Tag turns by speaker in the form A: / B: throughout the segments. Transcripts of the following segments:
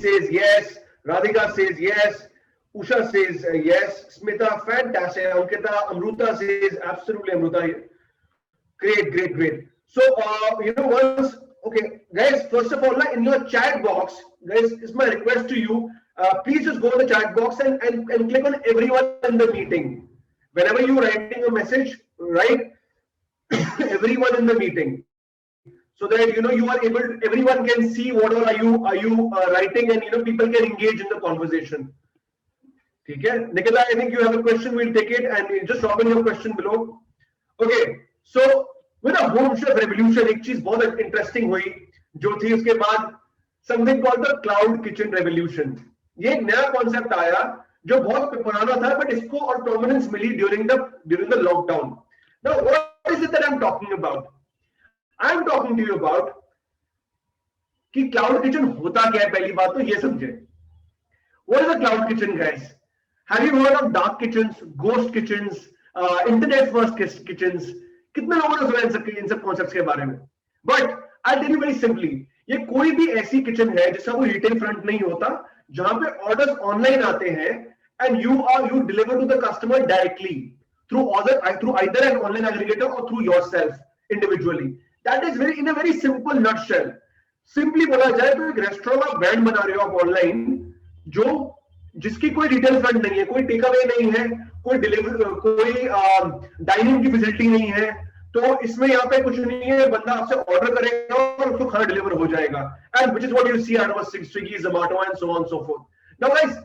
A: says yes. Radhika says yes. Usha says yes. Smita, fantastic. Ankita, Amruta says absolutely. Amruta, great, great, great. So, once, okay, guys, first of all, in your chat box, guys, is my request to you. Please just go to the chat box and click on everyone in the meeting. Whenever you're writing a message, write everyone in the meeting, so that you are able, everyone can see whatever are you writing, and people can engage in the conversation. Okay, Nikita, I think you have a question. We'll take it and just drop in your question below. Okay, so with a home chef revolution, एक चीज बहुत interesting हुई जो थी उसके बाद something called the cloud kitchen revolution. ये एक नया concept आया जो बहुत पुराना था, but इसको और prominence milli during the lockdown. Now, what is it that I'm talking about? I'm talking to you about कि cloud kitchen होता क्या है. पहली बात तो ये समझे. What is a cloud kitchen, guys? Have you heard of dark kitchens, ghost kitchens, internet first kitchens? कितने लोगों ने सुना इन सब कॉन्सेप्ट्स के बारे में? But I'll tell you very simply, ये कोई भी ऐसी किचन है जिसका कोई रिटेल फ्रंट नहीं होता, जहां पे ऑर्डर्स ऑनलाइन आते हैं and you deliver to the customer directly through either an online aggregator or through yourself individually. That is in a very simple nutshell. Simply बोला जाए तो एक रेस्टोरेंट का ब्रांड बना रहे हो आप ऑनलाइन, जो जिसकी कोई रिटेल फ्रंट नहीं है, कोई टेक अवे नहीं है, कोई डाइनिंग की फैसिलिटी नहीं है, तो इसमें यहाँ पे कुछ नहीं है. बंदा आपसे ऑर्डर करेगा और उसको खाना डिलीवर हो जाएगा. And which is what you see out of Swiggy, Zomato and so on so forth. Now guys,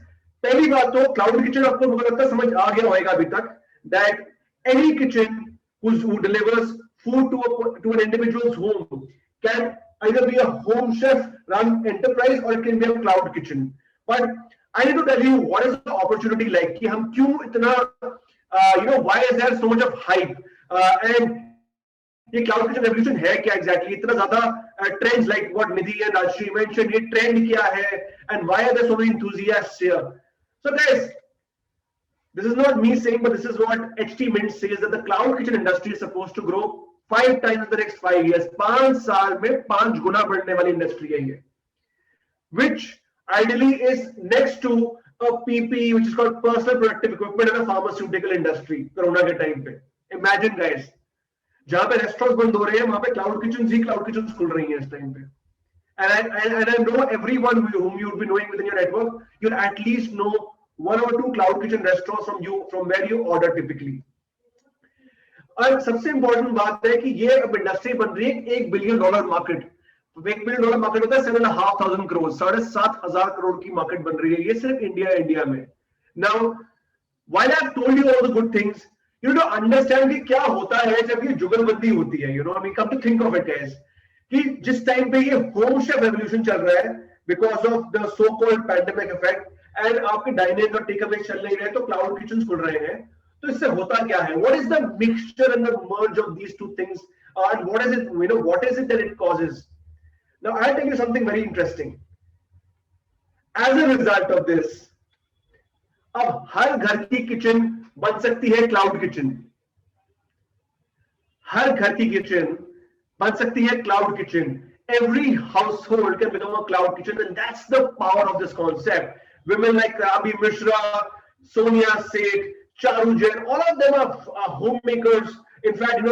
A: पहली बात तो क्लाउड किचन आपको मुझे लगता है समझ आ गया होगा अभी तक, that any kitchen who delivers food to an individual's home can either be a home chef run enterprise or it can be a cloud kitchen. But I need to tell you what is the opportunity like, कि हम क्यों इतना why is there so much of hype, and ये cloud kitchen revolution है क्या exactly, इतना ज़्यादा trends like what Nidhi and Rajshri mentioned, ये trend क्या है, and why are there so many enthusiasts here? So guys, this is not me saying, but this is what HT Mint says, that the cloud kitchen industry is supposed to grow 5 times in the next 5 years. 5 साल में 5 गुना बढ़ने वाली industry है ये, which ideally is next to a PPE, which is called personal protective equipment in the pharmaceutical industry. Corona के time पे imagine guys, जहां पे रेस्टोरेंट्स बंद हो रहे हैं वहां पे क्लाउड किचन खुल रही हैं इस टाइम पे. And I know everyone whom you'll be knowing within your network, you'll at least know 1 or 2 cloud kitchen restaurants from where you order typically. और सबसे इंपॉर्टेंट बात है कि ये अब इंडस्ट्री बन रही है $1 billion मार्केट. $1 billion मार्केट होता है 7,500 crores, 7,500 करोड़ की मार्केट बन रही है ये सिर्फ इंडिया में. Now, while I've told you all the good things, you need to understand कि क्या होता है जब ये जुगलबंदी होती है. I mean, come to think of it guys, कि जिस टाइम पे ये होम शेफ रेवोल्यूशन चल रहा है because of the so called pandemic effect, and आपके डाइनिंग और टेक अवे चल नहीं रहे तो क्लाउड किचन खुल रहे हैं, तो इससे होता क्या है? What is the mixture and the merge of these two things, and what is it, what is it that it causes? Now I tell you something very interesting. As a result of this, अब हर घर की kitchen बन सकती है cloud kitchen. हर घर की kitchen बन सकती है cloud kitchen. Every household can become a cloud kitchen, and that's the power of this concept. Women like Abhi Mishra, Sonia Seth, Charu Jain, all of them are homemakers. In fact,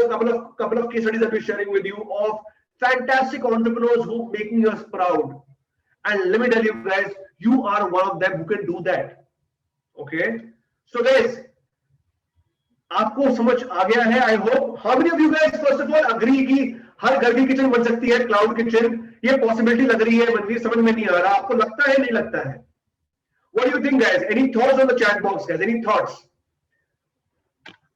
A: couple of case studies I'll be sharing with you of fantastic entrepreneurs who are making us proud. And let me tell you guys, you are one of them who can do that. Okay? So guys, आपको समझ आ गया है, I hope. How many of you guys first of all agree कि हर घर की kitchen बन सकती है क्लाउड किचन? ये पॉसिबिलिटी लग रही है, मनवीर समझ में नहीं आ रहा, आपको लगता है नहीं लगता है? What do you think guys? Any thoughts on the chat box guys? Any thoughts?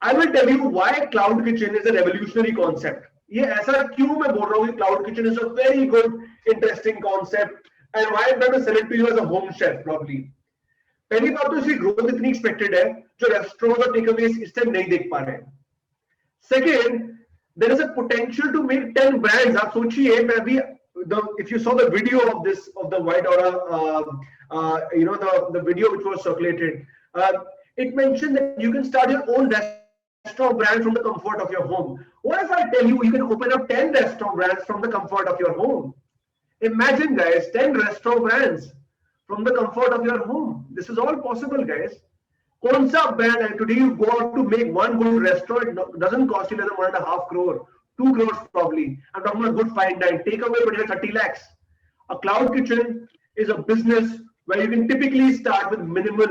A: I will tell you why cloud kitchen is a revolutionary concept. ये ऐसा क्यों मैं बोल रहा हूँ कि cloud kitchen is a very good interesting concept, and why I'm trying to sell it to you as a home chef probably. पहली बात तो इसकी ग्रोथ इतनी एक्सपेक्टेड है जो रेस्टोरेंट और टेक अवेज इस टाइम नहीं देख पा रहे हैं. Second, there is a potential to make 10 brands. आप सोचिए, मैं भी if you saw the video of this, of the White Aura, the video which was circulated, it mentioned that you can start your own restaurant brand from the comfort of your home. What if I tell you you can open up 10 restaurant brands from the comfort of your home? Imagine guys, 10 restaurant brands from the comfort of your home. This is all possible, guys. कौन सा brand, and today you go out to make one good restaurant, doesn't cost you less than 1.5 crore, 2 crores probably. I'm talking about good fine dine. Take away, but 30 lakhs. A cloud kitchen is a business where you can typically start with minimal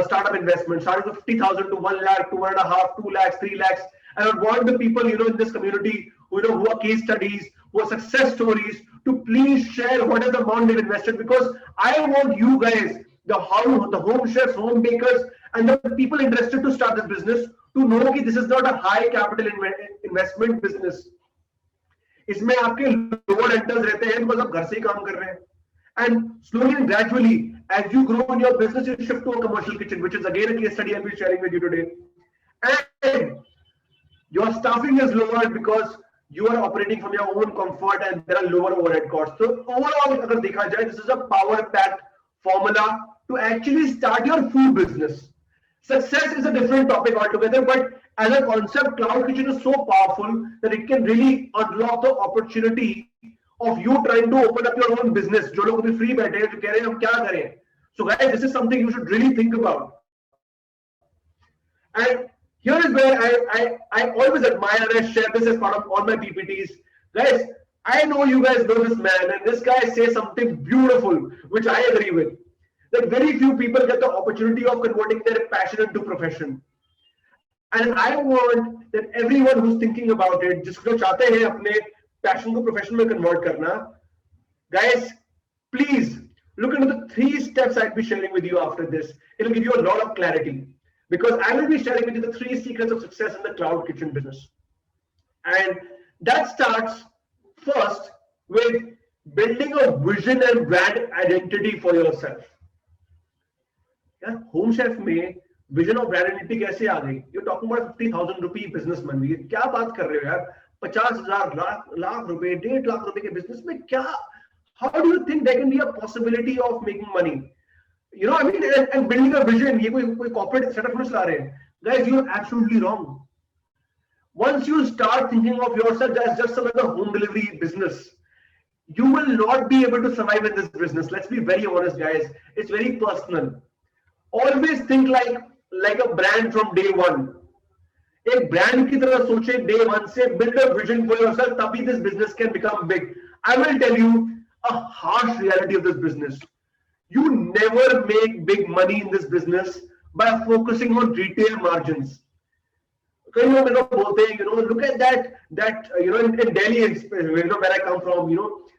A: startup investment, starting with 50,000 to 1 lakh, to 1.5, 2 lakhs, 3 lakhs. And I would want the people, in this community who are case studies, who are success stories, to please share what is the amount they've invested, because I want you guys, the home chefs, home bakers, and the people interested to start this business to know that this is not a high capital investment business. इसमें आपके lower rentals रहते हैं because आप घर से ही काम कर रहे हैं. And slowly and gradually, as you grow in your business, you shift to a commercial kitchen, which is again a case study I'll be sharing with you today. And your staffing is lower because you are operating from your own comfort and there are lower overhead costs. So overall, अगर देखा जाए, this is a power-packed formula to actually start your food business. Success is a different topic altogether, but as a concept, cloud kitchen is so powerful that it can really unlock the opportunity of you trying to open up your own business. जो लोग अभी free बैठे हैं, जो कह रहे हैं हम क्या करें? So guys, this is something you should really think about. And here is where I always admire and I share this as part of all my PPTs. Guys, I know you guys know this man, and this guy says something beautiful, which I agree with. That very few people get the opportunity of converting their passion into profession. And I want that everyone who's thinking about it, जिसको चाहते हैं अपने passion को profession में convert करना, guys, please look into the 3 steps I'll be sharing with you after this. It'll give you a lot of clarity, because I will be sharing with you the 3 secrets of success in the cloud kitchen business. And that starts first with building a vision and brand identity for yourself. यार home chef में vision और brand identity कैसे आ गई? You're talking about 50,000 रुपए business बन गई. क्या बात कर रहे हो यार? 50,000 लाख रुपए, 1.5 लाख रुपए के बिजनेस में क्या? How do you think there can be a possibility of making money? I mean, and building a vision. ये कोई corporate setup नहीं चला रहे हैं. Guys, you're absolutely wrong. Once you start thinking of yourself as just another home delivery business, you will not be able to survive in this business. Let's be very honest, guys. It's very personal. Always think like a brand from day one. एक brand की तरह सोचे day one से, build a vision for yourself, तभी this business can become big. I will tell you a harsh reality of this business. You never make big money in this business by focusing on retail margins. कई लोग मेरे को बोलते हैं, look at that in Delhi, where I come from,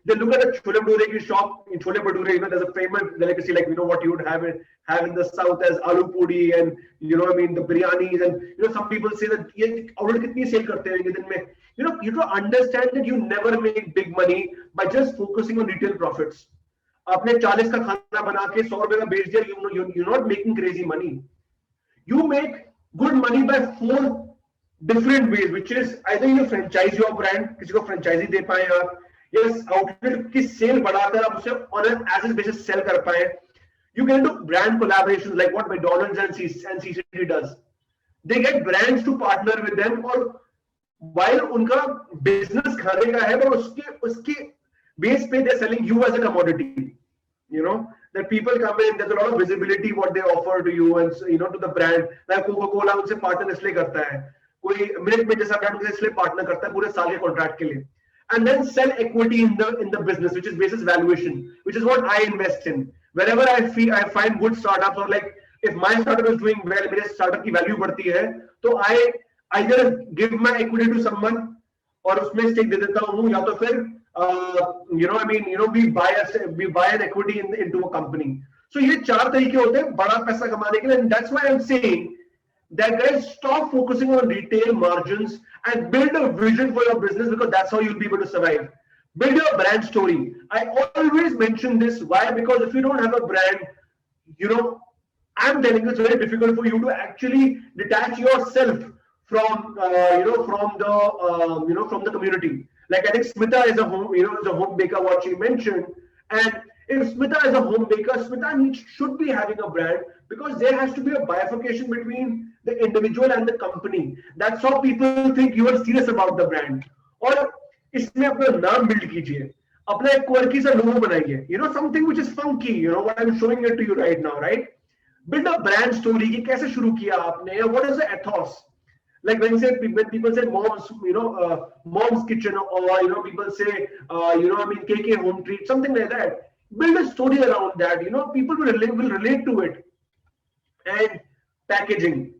A: they look at a chole bhature ki shop in chole bhature. There's a famous delicacy like what you would have in the south as aloo puri, and the biryanis, and some people say that ये और कितनी cell करते हैं दिन में. You have to understand that you never make big money by just focusing on retail profits. आपने 40 का खाना बना के 100 रुपए का बेच दिया, you're not making crazy money. You make good money by 4 different ways, which is either you franchise your brand, किसी को franchisee दे पाए आप, yes, outlet की sale बढ़ाकर आप उसे on an as-is basis sell कर पाए. You can do brand collaborations like what McDonald's and CCD does. They get brands to partner with them, और while उनका business खाने का है, पर उसके base पे they're selling you as a commodity. That people come in, there's a lot of visibility what they offer to you and to the brand. Like Coca-Cola उनसे partner इसलिए करता है, कोई मिल्क में जैसा ब्रांड उनसे इसलिए पार्टनर करता है पूरे साल के कॉन्ट्रैक्ट के लिए. And then sell equity in the business, which is basis valuation, which is what I invest in. Wherever I find good startups, or like if my startup is doing well, मेरे startup की value बढ़ती है, तो I either give my equity to someone और उसमें stake दे देता हूँ, या तो फिर we buy an equity into a company. So ये 4 तरीके होते हैं बड़ा पैसा कमाने के लिए, and that's why I'm saying that guys, stop focusing on retail margins and build a vision for your business, because that's how you'll be able to survive. Build your brand story. I always mention this. Why? Because if you don't have a brand, I'm telling you, it's very difficult for you to actually detach yourself from the community. Like I think Smita is a home baker, what she mentioned, and if Smita is a home baker, Smita should be having a brand, because there has to be a bifurcation between the individual and the company. That's how people think you are serious about the brand. और इसमें अपना नाम build कीजिए. अपना एक quirky सा logo बनाइए, you know, something which is funky, you know what I'm showing it to you right now, right? Build a brand story कि कैसे शुरू किया आपने, what is the ethos? Like when people say mom's, you know, mom's kitchen, or you know, people say, you know, I mean, KK home treat, something like that. Build a story around that. You know, people will relate to it. And packaging.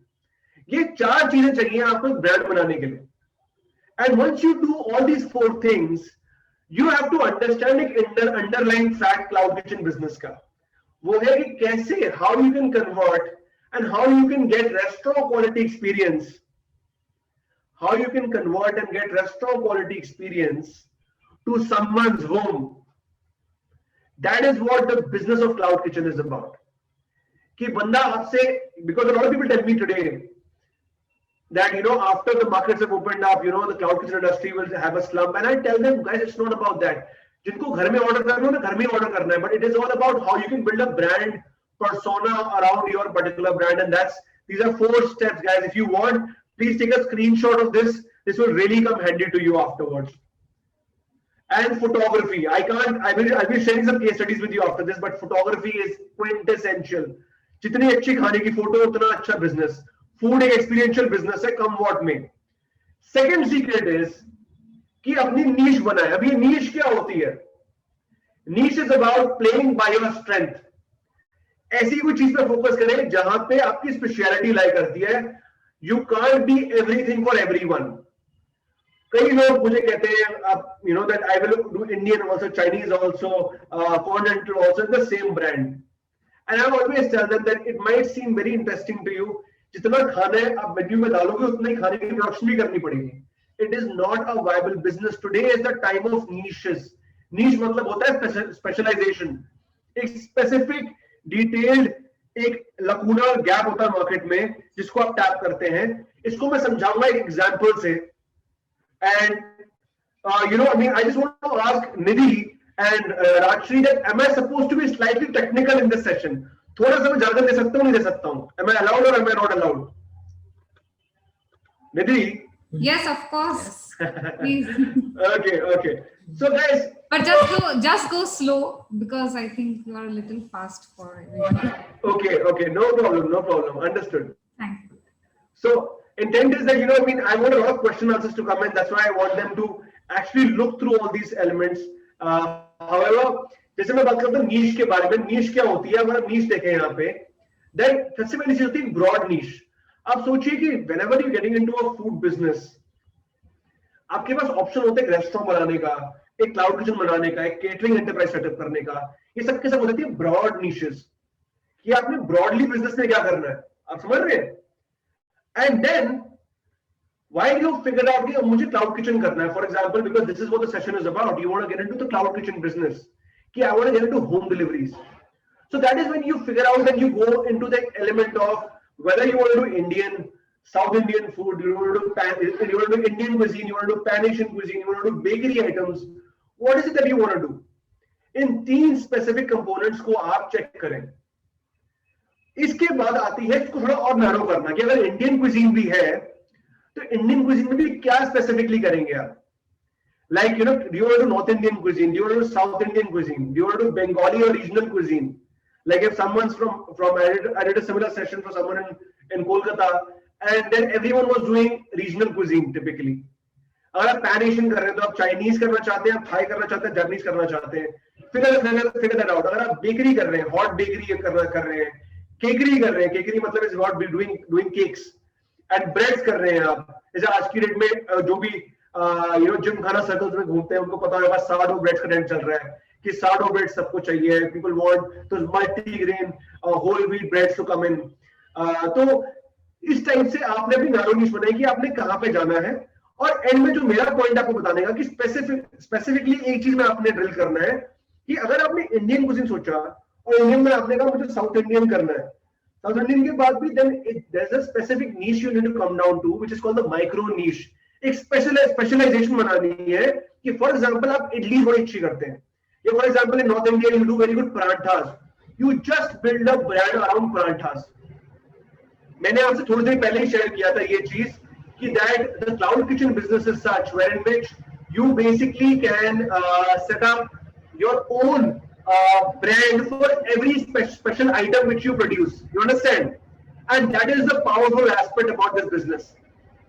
A: ये 4 चीजें चाहिए आपको एक brand बनाने के लिए. And once you do all these 4 things, you have to understand एक underlying fact cloud kitchen business का. वो है कि कैसे, how you can convert and how you can get restaurant quality experience. How you can convert and get restaurant quality experience to someone's home. That is what the business of cloud kitchen is about. कि बंदा आपसे, because a lot of people tell me today that, you know, after the markets have opened up, you know, the cloud kitchen industry will have a slump, and I tell them, guys, it's not about that. जिनको घर में order करना है, घर में order करना है, but it is all about how you can build a brand persona around your particular brand, and these are 4 steps, guys. If you want, please take a screenshot of this. This will really come handy to you afterwards. And photography. I'll be sharing some case studies with you after this, but photography is quintessential. जितनी अच्छी खाने की photo उतना अच्छा business. Food एक experiential business है come what में. Second secret is कि अपनी नीश बनाए. अब ये नीश क्या होती है? नीश is about playing by your strength. ऐसी कोई चीज पे फोकस करें जहां पे आपकी स्पेशलिटी लाई करती है. You can't be everything for everyone. कई लोग मुझे कहते हैं, आप you know that I will do Indian also, Chinese also, continental also in the same brand. And I always tell them that it might seem very interesting to you. जितना खाना है आप मेन्यू में डालोगे उतना ही खाने की प्रोडक्शन भी करनी पड़ेगी. It is not a viable business. Today is the time of niches. Niche मतलब होता है specialization. एक specific, detailed, एक lacuna gap होता है मार्केट में जिसको आप टैप करते हैं. इसको मैं समझाऊंगा एक एग्जांपल से. And you know, I mean, I just want to ask Nidhi and Rajshri that am I supposed to be slightly technical in this session? थोड़ा सा मैं jargon दे सकता हूँ, नहीं दे सकता हूँ? Am I allowed or am I not allowed? Nidhi?
B: Yes, of course. Please.
A: Okay. So guys.
B: But just go slow because I think you are a little fast for everyone.
A: Okay. No problem. Understood.
B: Thank you.
A: So intent is that, you know, I mean, I want a lot of question answers to come in. That's why I want them to actually look through all these elements. However, जैसे मैं बात करता हूँ नीश के बारे में. नीश क्या होती है? अगर आप नीश देखें यहाँ पे, then सबसे पहली चीज होती है ब्रॉड नीश. आप सोचिए कि whenever you getting into a food business, आपके पास ऑप्शन होते हैं रेस्टोरेंट बनाने का, एक क्लाउड किचन बनाने का, एक केटरिंग एंटरप्राइज सेटअप करने का. ये सब के सब होती है ब्रॉड नीशेस कि आपने ब्रॉडली बिजनेस में क्या करना है. आप समझ रहे हैं? And then why do you figure out कि मुझे cloud kitchen करना है? For example, because this is what the session is about. You want to get into the cloud kitchen business. कि I want to get into home deliveries. So that is when you figure out that you go into the element of whether you want to do Indian, South Indian food, you want to do Indian cuisine, you want to do Pan-Asian cuisine, you want to do bakery items. What is it that you want to do? In 3 specific components को आप check करें. इसके बाद आती है इसको थोड़ा और narrow करना कि अगर Indian cuisine भी है तो इंडियन cuisine में भी क्या स्पेसिफिकली करेंगे आप? Like, you know, do you want to do North Indian cuisine? Do you want to do South Indian cuisine? Do you want to do Bengali or regional cuisine? Like if someone's from I did a similar session for someone in Kolkata, and then everyone was doing regional cuisine typically. अगर आप pan Asian कर रहे हैं तो आप Chinese करना चाहते हैं, आप थाई करना चाहते हैं, जापानीज करना चाहते हैं, फिगर दैट आउट. अगर आप बेकरी कर रहे हैं, हॉट बेकरी कर रहे हैं, केकरी कर रहे हैं, केकरी मतलब is what we doing cakes and breads कर रहे हैं आप. जैसे आज की डेट में जो भी यू नो जिम खाना सर्कल्स में घूमते हैं उनको पता होगा सार्डो ब्रेड्स का ट्रेंड चल रहा है कि सार्डो ब्रेड सबको चाहिए. पीपल वांट तो multi grain whole wheat breads to come in. तो इस टाइप से आपने अपनी नैरो निश बनाई कि आपने कहां पे जाना है. और एंड में जो मेरा पॉइंट आपको बताने का कि स्पेसिफिकली एक चीज में आपने ड्रिल करना है कि अगर आपने इंडियन कुजिन सोचा और इंडियन में आपने कहा मुझे साउथ इंडियन करना है, साउथ इंडियन के बाद भी then there is a specific niche you need to come down to which is called the micro niche. एक स्पेशलाइजेशन बनानी है कि फॉर एग्जांपल आप इडली बड़ी अच्छी करते हैं या for example in North India you do very good parathas, you just build a brand around parathas. मैंने आपसे थोड़ी देर पहले ही शेयर किया था ये चीज कि that the cloud kitchen business is such where in which you basically can set up your own brand for every special item which you produce. You understand? And that is the powerful aspect about this business.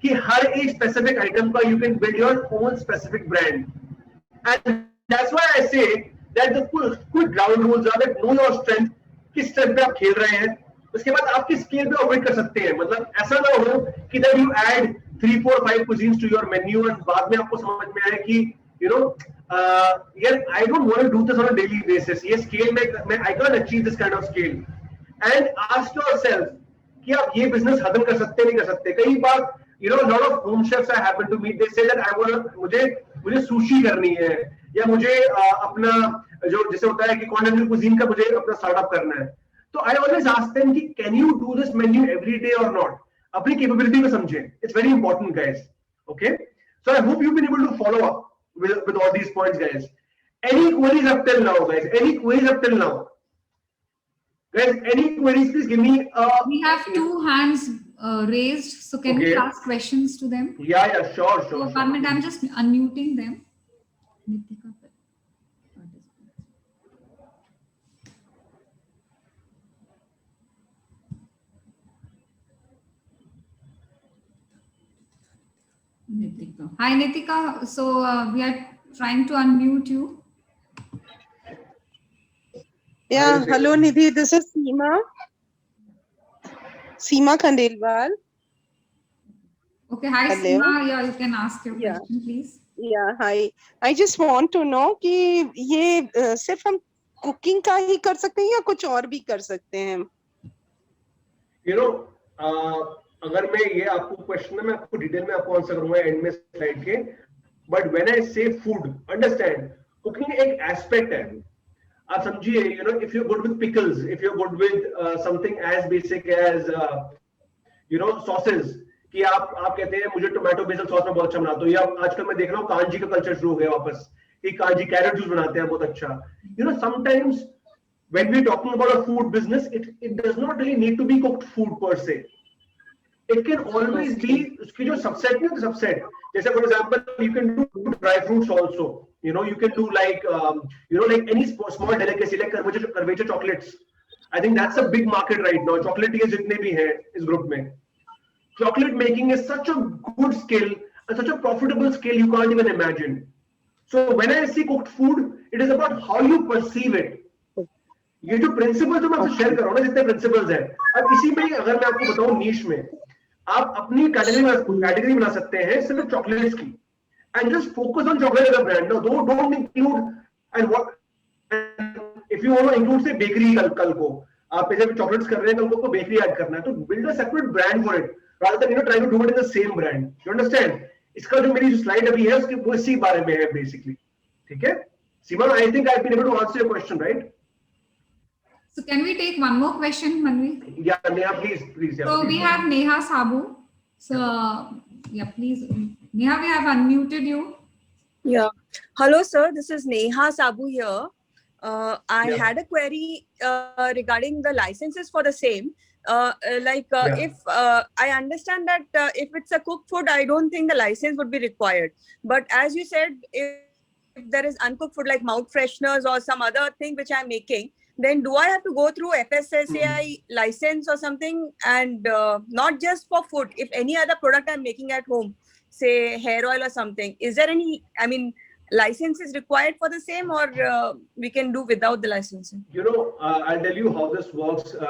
A: कि हर एक specific item का you can build your own specific brand. And that's why I say that the quick ground rules are that know your strength, किस strength पे आप खेल रहे हैं, उसके बाद आप किस scale पे operate कर सकते हैं. मतलब ऐसा ना हो कि that you add 3, 4, 5 cuisines to your menu and बाद में आपको समझ में आए कि you know यार I don't want to do this on a daily basis. ये scale में I can't achieve this kind of scale. And ask yourself कि आप ये business खत्म कर सकते नहीं कर सकते. कई बार you know a lot of home chefs I happen to meet, they say that I want मुझे sushi करनी है या मुझे अपना जो जैसे होता है कि continental cuisine का मुझे अपना startup करना है. तो I always ask them कि can you do this menu every day or not? अपनी capability को समझें. It's very important, guys. Okay? So I hope you've been able to follow up with all these points, guys. Any queries up till now, guys? Any queries up till now? Guys, any queries? Please give me.
B: We have 2 hands raised, so can we ask questions to them?
A: Yeah, sure.
B: So, 1 minute, I'm just unmuting them. Nitika. Hi, Nitika. So we are trying to unmute you.
C: Yeah, hello Nidhi, this is Seema Khandelwal.
B: Okay, hi hello. Seema, yeah, you can ask your question, please.
C: Yeah, hi. I just want to know कि ये सिर्फ हम cooking का ही कर सकते हैं या कुछ और भी कर सकते हैं?
A: You know, अगर मैं ये आपको क्वेश्चन है मैं आपको डिटेल में आपको आंसर करूंगा एंड में स्लाइड के. But when I say food, understand cooking एक एस्पेक्ट है. आप समझिए, you know, if you good with pickles, if you good with something as basic as you know sauces, कि आप कहते हैं मुझे टोमेटो बेसल सॉस में बहुत अच्छा बनाता हूं, या आजकल मैं देख रहा हूं कांजी का कल्चर शुरू हो गया वापस कि कांजी कैरेट जूस बनाते हैं बहुत अच्छा. You know, sometimes when we talking about a food business, it does not really need to be cooked food per se. It can always be उसकी जो subset नहीं, subset, जैसे for example you can do dry fruits also, you know, you can do like you know, like any small delicacy like curvature chocolates. I think that's a big market right now. Chocolatiers जितने भी हैं इस group में, chocolate making is such a good skill and such a profitable skill you can't even imagine. So when I see cooked food, it is about how you perceive it. ये जो principal जो मैं आपसे share कर रहा हूँ ना, जितने प्रिंसिपल्स हैं, अब इसी में अगर मैं आपको बताऊं नीश में आप अपनी कैटेगरी बना सकते हैं सिर्फ चॉकलेट्स की, and just focus on chocolate as a brand. No, don't include and what if you want to include say bakery. कल को आप जैसे चॉकलेट्स कर रहे हैं, कल को बेकरी ऐड करना है, तो build a separate brand for it rather than you know try to do it in the same brand. You understand? इसका जो मेरी जो स्लाइड अभी है उसके वो इसी बारे में है बेसिकली. ठीक है Seema, I think I have been able to answer your question, right?
B: So can we take one more question, Manvi?
A: Yeah, Neha, please. Yeah,
B: so
A: please.
B: We have Neha Sabu. So yeah, please, Neha, we have unmuted you.
D: Yeah. Hello, sir. This is Neha Sabu here. I had a query regarding the licenses for the same. If I understand that if it's a cooked food, I don't think the license would be required. But as you said, if there is uncooked food like mouth fresheners or some other thing which I'm making, then do I have to go through FSSAI license or something? And not just for food, if any other product I'm making at home, say hair oil or something, is there any, I mean, license is required for the same, or we can do without the license?
A: You know, I'll tell you how this works. Give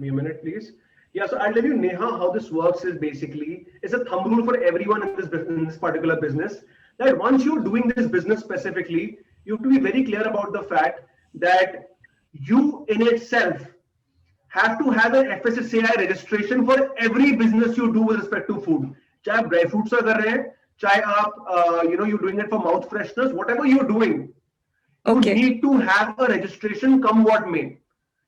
A: me a minute, please. Yeah, so I'll tell you, Neha, how this works is basically, it's a thumb rule for everyone in this particular business, that once you're doing this business specifically, you have to be very clear about the fact that you in itself have to have an FSSAI registration for every business you do with respect to food. चाहे आप dry fruits का कर रहे हैं, चाहे आप you know, you're doing it for mouth fresheners, whatever you're doing, you need to have a registration come what may.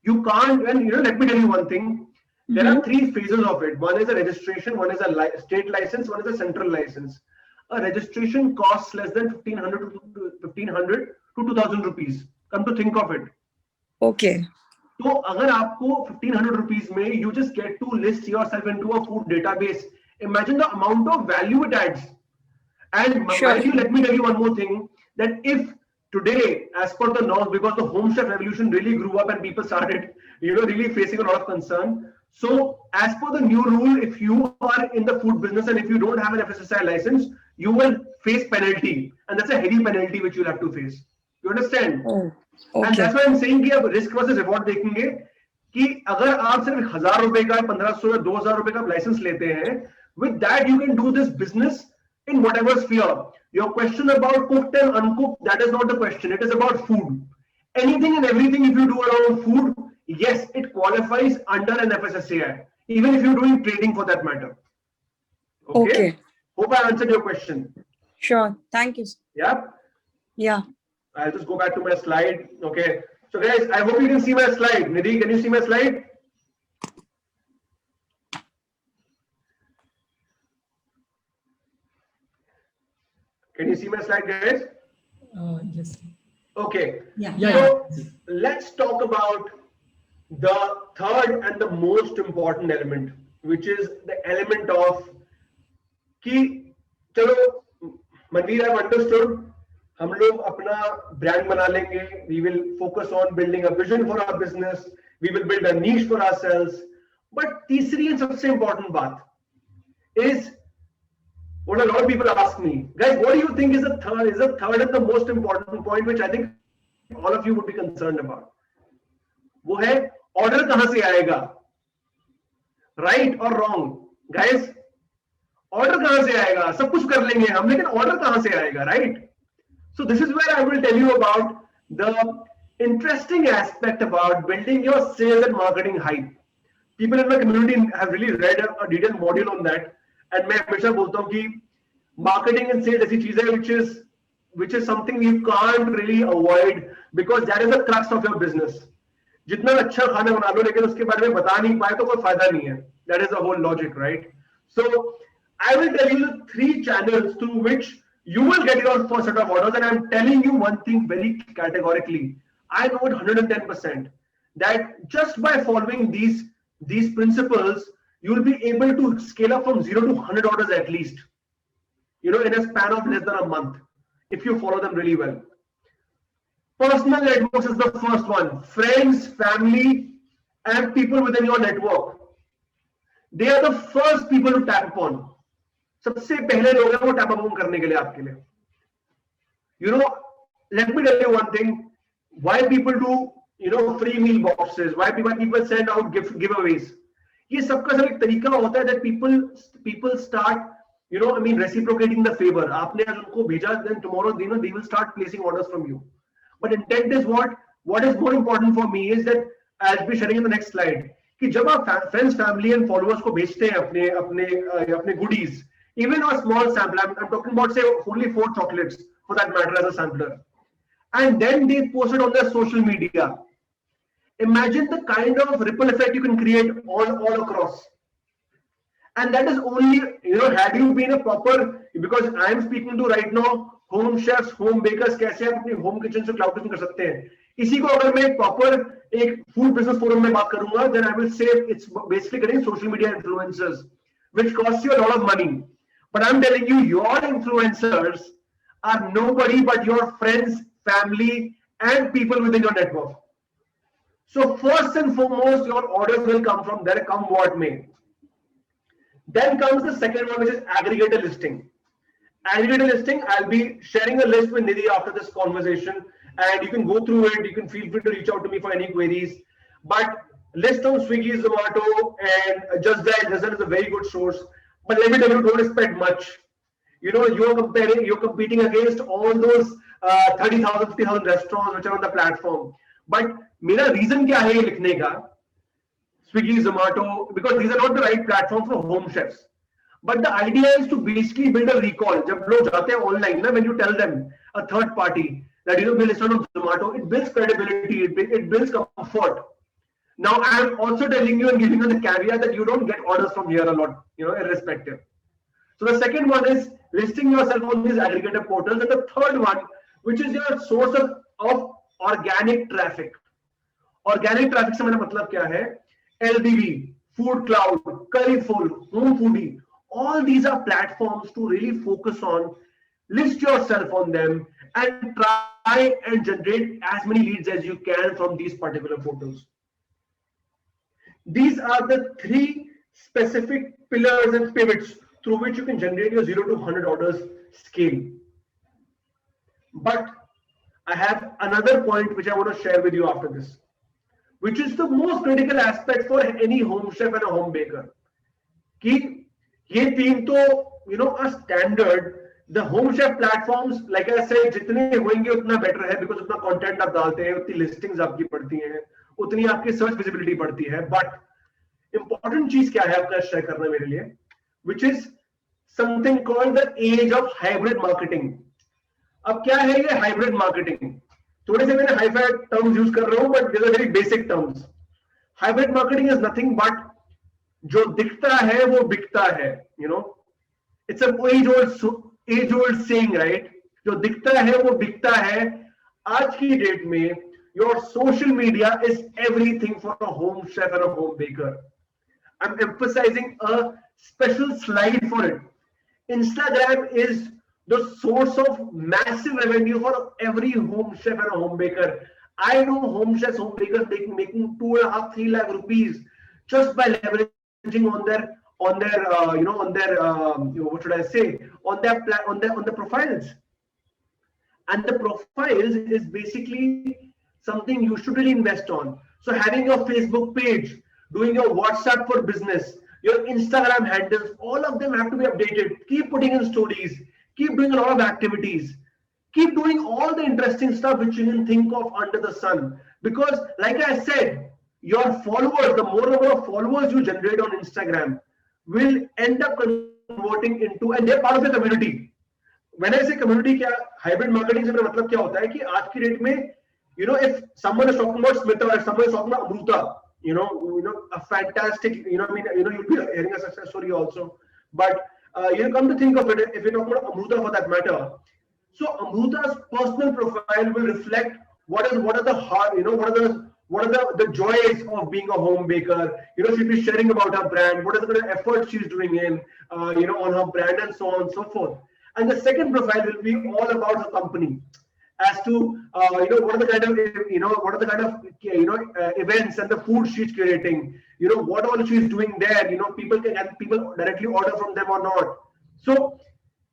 A: You can't, and you know, let me tell you one thing. There are 3 phases of it. One is a registration, one is a state license, one is a central license. A registration costs less than 1500 to 2000 rupees. Come to think of it.
D: Okay.
A: So, अगर आपको 1500 rupees में you just get to list yourself into a food database, imagine the amount of value it adds. And let me tell you one more thing, that if today, as per the norms, because the home chef revolution really grew up and people started, really facing a lot of concern. So as per the new rule, if you are in the food business and if you don't have an FSSAI license, you will face penalty, and that's a heavy penalty which you'll have to face. You understand?
D: Oh,
A: And
D: okay.
A: that's why I'm saying कि अब risk versus reward देखेंगे कि अगर आप सिर्फ 1000 रुपए का 1500 या 2000 रुपए का लाइसेंस लेते हैं, with that you can do this business in whatever sphere. Your question about cooked and uncooked, that is not the question. It is about food. Anything and everything if you do around food, yes, it qualifies under an FSSAI, even if you're doing trading for that matter.
D: Okay.
A: Hope I answered your question.
D: Sure. Thank you.
A: Yeah.
D: Yeah.
A: I'll just go back to my slide. Okay. So guys, I hope you can see my slide. Nidhi, can you see my slide? Can you see my slide, guys?
E: Yes.
A: Okay.
B: Yeah.
A: So let's talk about the third and the most important element, which is the element of कि चलो Manveer, I've understood. हम लोग अपना brand बना लेंगे. We will focus on building a vision for our business. We will build a niche for ourselves. But तीसरी and सबसे important बात is what a lot of people ask me, guys, what do you think is the third and the most important point, which I think all of you would be concerned about? वो है order कहां से आएगा? Right or wrong, guys? Order कहां से आएगा? सब कुछ कर लेंगे हम, लेकिन order कहां से आएगा, right? So this is where I will tell you about the interesting aspect about building your sales and marketing hype. People in my community have really read a detailed module on that. And मैं हमेशा बोलता हूँ कि marketing and sales ऐसी चीज है which is something you can't really avoid because that is the crux of your business. जितना अच्छा खाना बना लो लेकिन उसके बारे में बता नहीं पाए तो कोई फायदा नहीं है. That is the whole logic, right? So I will tell you the 3 channels through which you will get your first set of orders, and I'm telling you one thing very categorically. I know it 110% that just by following these principles, you will be able to scale up from 0 to 100 orders at least, in a span of less than a month, if you follow them really well. Personal networks is the first one. Friends, family, and people within your network. They are the first people to tap upon. सबसे पहले लोग हैं वो tap up करने के लिए आपके लिए. Let me tell you one thing. Why people do, free meal boxes? Why people send out giveaways? ये सबका सब एक तरीका होता है that people start, reciprocating the favor. आपने आज उनको भेजा, then tomorrow, they will start placing orders from you. But intent is what is more important for me is that I'll be sharing in the next slide. कि जब आप friends, family and followers को भेजते हैं अपने goodies, even a small sample, I'm talking about say only 4 chocolates for that matter as a sampler, and then they post it on their social media. Imagine the kind of ripple effect you can create all across. And that is only, had you been a proper, because I am speaking to right now home chefs, home bakers, कैसे आप अपनी home kitchen से cloud kitchen कर सकते हैं. इसी को अगर मैं proper एक food business forum में बात करूंगा, then I will say it's basically getting social media influencers, which costs you a lot of money. But I'm telling you, your influencers are nobody but your friends, family, and people within your network. So first and foremost, your orders will come from there, come what may. Then comes the second one, which is aggregator listing. Aggregator listing, I'll be sharing a list with Nidhi after this conversation, and you can go through it. You can feel free to reach out to me for any queries. But list on Swiggy, Zomato, and Just Dial. Just Dial is a very good source. But let me tell you, don't expect much. You're competing against all those 30,000, 50,000 restaurants which are on the platform. But मेरा reason क्या है ये लिखने का? Swiggy, Zomato, because these are not the right platform for home chefs. But the idea is to basically build a recall. जब लोग जाते हैं online, when you tell them a third party that we listed on Zomato, it builds credibility, it builds comfort. Now I am also telling you and giving you the caveat that you don't get orders from here a lot, irrespective. So the second one is listing yourself on these aggregator portals, and the third one, which is your source of organic traffic. Organic traffic से मेरा मतलब क्या है? LBV, Food Cloud, Curryful, Home Foodie. All these are platforms to really focus on, list yourself on them, and try try and generate as many leads as you can from these particular photos. These are the 3 specific pillars and pivots through which you can generate your 0 to 100 orders scale. But I have another point which I want to share with you after this, which is the most critical aspect for any home chef and a home baker. Ki ye teen to, are standard. The home chef platforms, like I said, जितने होंगे उतना better है, because उतना content आप डालते हैं, उतनी listings आपकी पड़ती हैं, उतनी आपकी search visibility बढ़ती है. But important चीज क्या है आपका share करना मेरे लिए, which is something called the age of hybrid marketing. अब क्या है ये hybrid marketing? थोड़े से मैंने hi-fi terms use कर रहा हूँ, but these are very basic terms. Hybrid marketing is nothing but जो दिखता है वो बिकता है. It's a age-old saying, right? जो दिखता है वो बिकता है. आज की डेट में your social media is everything for a home chef and a home baker. I'm emphasizing a special slide for it. Instagram is the source of massive revenue for every home chef and a home baker. I know home chefs, home bakers making 2.5-3 lakh rupees just by leveraging on their what should I say, on the profiles. And the profiles is basically something you should really invest on. So having your Facebook page, doing your WhatsApp for business, your Instagram handles, all of them have to be updated. Keep putting in stories, keep doing a lot of activities, keep doing all the interesting stuff which you can think of under the sun. Because like I said, your followers, the more number of followers you generate on Instagram will end up converting into, and they're part of the community. When I say community, क्या hybrid marketing से मेरा मतलब क्या होता है कि आज की डेट में, if someone is talking about Smita, if someone is talking about Amruta, a fantastic, you'll be hearing a success story also. But come to think of it, if you're talking about Amruta for that matter, so Amruta's personal profile will reflect what are the hard, what are the joys of being a home baker. She'll be sharing about her brand, what are the kind of efforts she's doing in, on her brand, and so on and so forth. And the second profile will be all about her company, as to what are the kind of events and the food she's curating. What all she's doing there. People directly order from them or not. So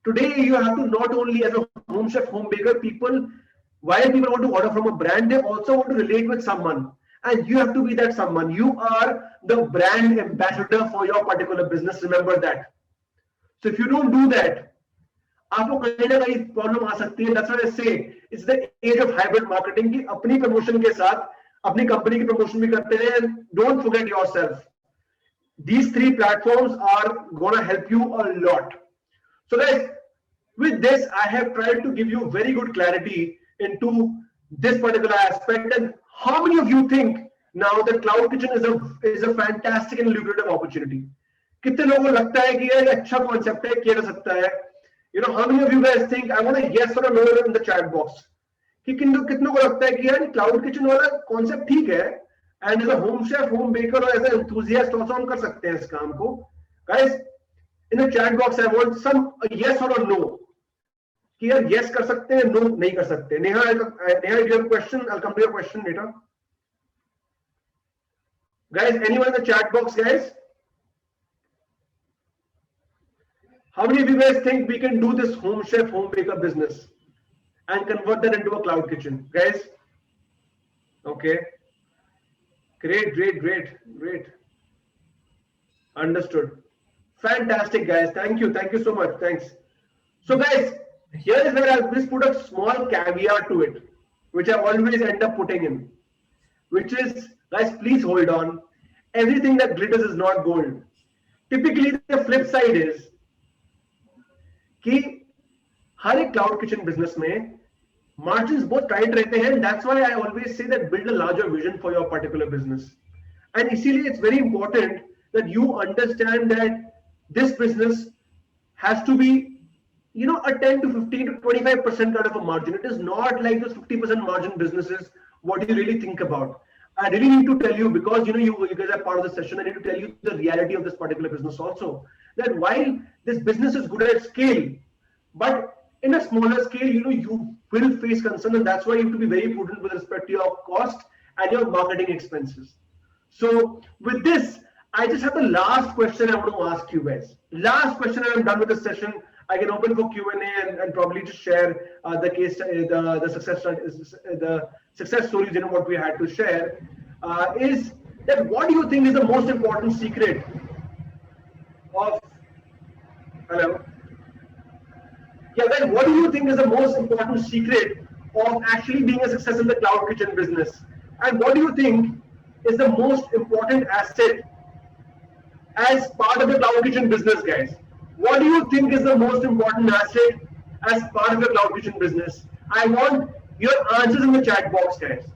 A: today you have to not only as a home chef, home baker, while people want to order from a brand, they also want to relate with someone, and you have to be that someone. You are the brand ambassador for your particular business. Remember that. So if you don't do that, आपको कहीं ना कहीं problem आ सकती है. That's why I say it's the age of hybrid marketing कि अपनी promotion के साथ अपनी कंपनी की प्रमोशन भी करते हैं. Don't forget yourself. These 3 platforms are gonna help you a lot. So guys, with this I have tried to give you very good clarity into this particular aspect. And how many of you think now that cloud kitchen is a fantastic and lucrative opportunity? कितने लोगों को लगता है कि ये अच्छा concept है, किया जा सकता है? How many of you guys think, I want a yes or a no in the chat box, कि कितनों को लगता है कि यार क्लाउड किचन वाला कॉन्सेप्ट ठीक है, and as a home chef, home baker or as an enthusiast also हम कर सकते हैं इस काम को? Guys, in the chat box I want a yes or a no, कि यार yes कर सकते हैं, no नहीं कर सकते. Neha, if you have a question, I'll come to your question later. Guys, anyone in the chat box, guys? How many of you guys think we can do this home chef, home baker business and convert that into a cloud kitchen? Guys? Okay. Great. Understood. Fantastic, guys. Thank you so much. Thanks. So guys, here is where I'll just put a small caveat to it, which I always end up putting in, which is, guys, please hold on. Everything that glitters is not gold. Typically, the flip side is कि हर एक cloud kitchen business में margins बहुत tight रहते हैं. That's why I always say that build a larger vision for your particular business. And इसीलिए it's very important that you understand that this business has to be, a 10 to 15 to 25% kind of a margin. It is not like those 50% margin businesses what you really think about. I really need to tell you, because you guys are part of the session, I need to tell you the reality of this particular business also. That while this business is good at scale, but in a smaller scale, you will face concern, and that's why you have to be very prudent with respect to your cost and your marketing expenses. So with this, I just have the last question I want to ask you guys. Last question, and I'm done with the session. I can open for Q&A and probably just share the case, the success stories, what we had to share. Is that what do you think is the most important secret of, hello? Yeah, guys, what do you think is the most important secret of actually being a success in the cloud kitchen business? And what do you think is the most important asset as part of the cloud kitchen business, guys? What do you think is the most important asset as part of the cloud kitchen business? I want your answers in the chat box, guys.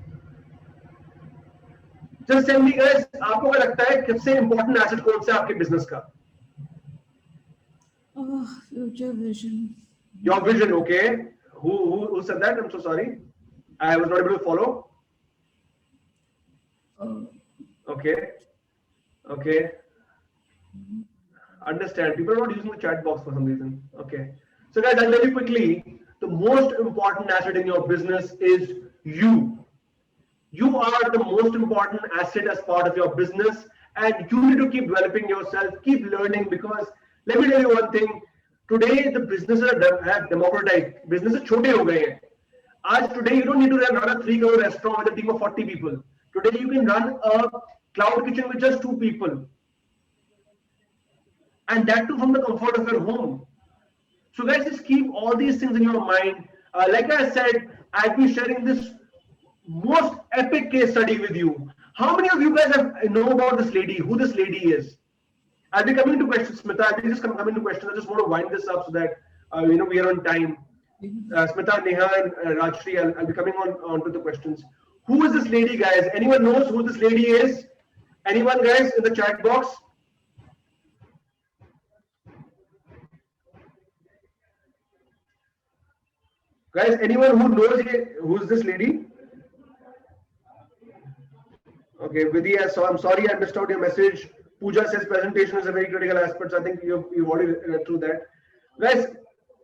A: Just send me, guys, आपको क्या लगता है सबसे important asset कौन सा आपके business का?
B: Future vision.
A: Your vision, okay. Who said that? I'm so sorry. I was not able to follow. Okay. Understand. People are not using the chat box for some reason. Okay. So guys, I'll tell you quickly, the most important asset in your business is you. You are the most important asset as part of your business, and you need to keep developing yourself, keep learning, because let me tell you one thing. Today, the businesses have democratized. Businesses छोटे हो गए हैं. Today, you don't need to run a 3 crore restaurant with a team of 40 people. Today, you can run a cloud kitchen with just 2 people. And that too from the comfort of your home. So guys, just keep all these things in your mind. Like I said, I'll be sharing this most epic case study with you. How many of you guys know about this lady, who this lady is? I'll be coming to questions, Smita. I'll be just coming to questions. I just want to wind this up so that we are on time. Smita, Neha, and Rajshri, I'll be coming on to the questions. Who is this lady, guys? Anyone knows who this lady is? Anyone, guys, in the chat box? Guys, anyone who knows who's this lady? Okay, Vidhi, I'm sorry I missed out your message. Pooja says presentation is a very critical aspect. So I think you've already read through that. Guys,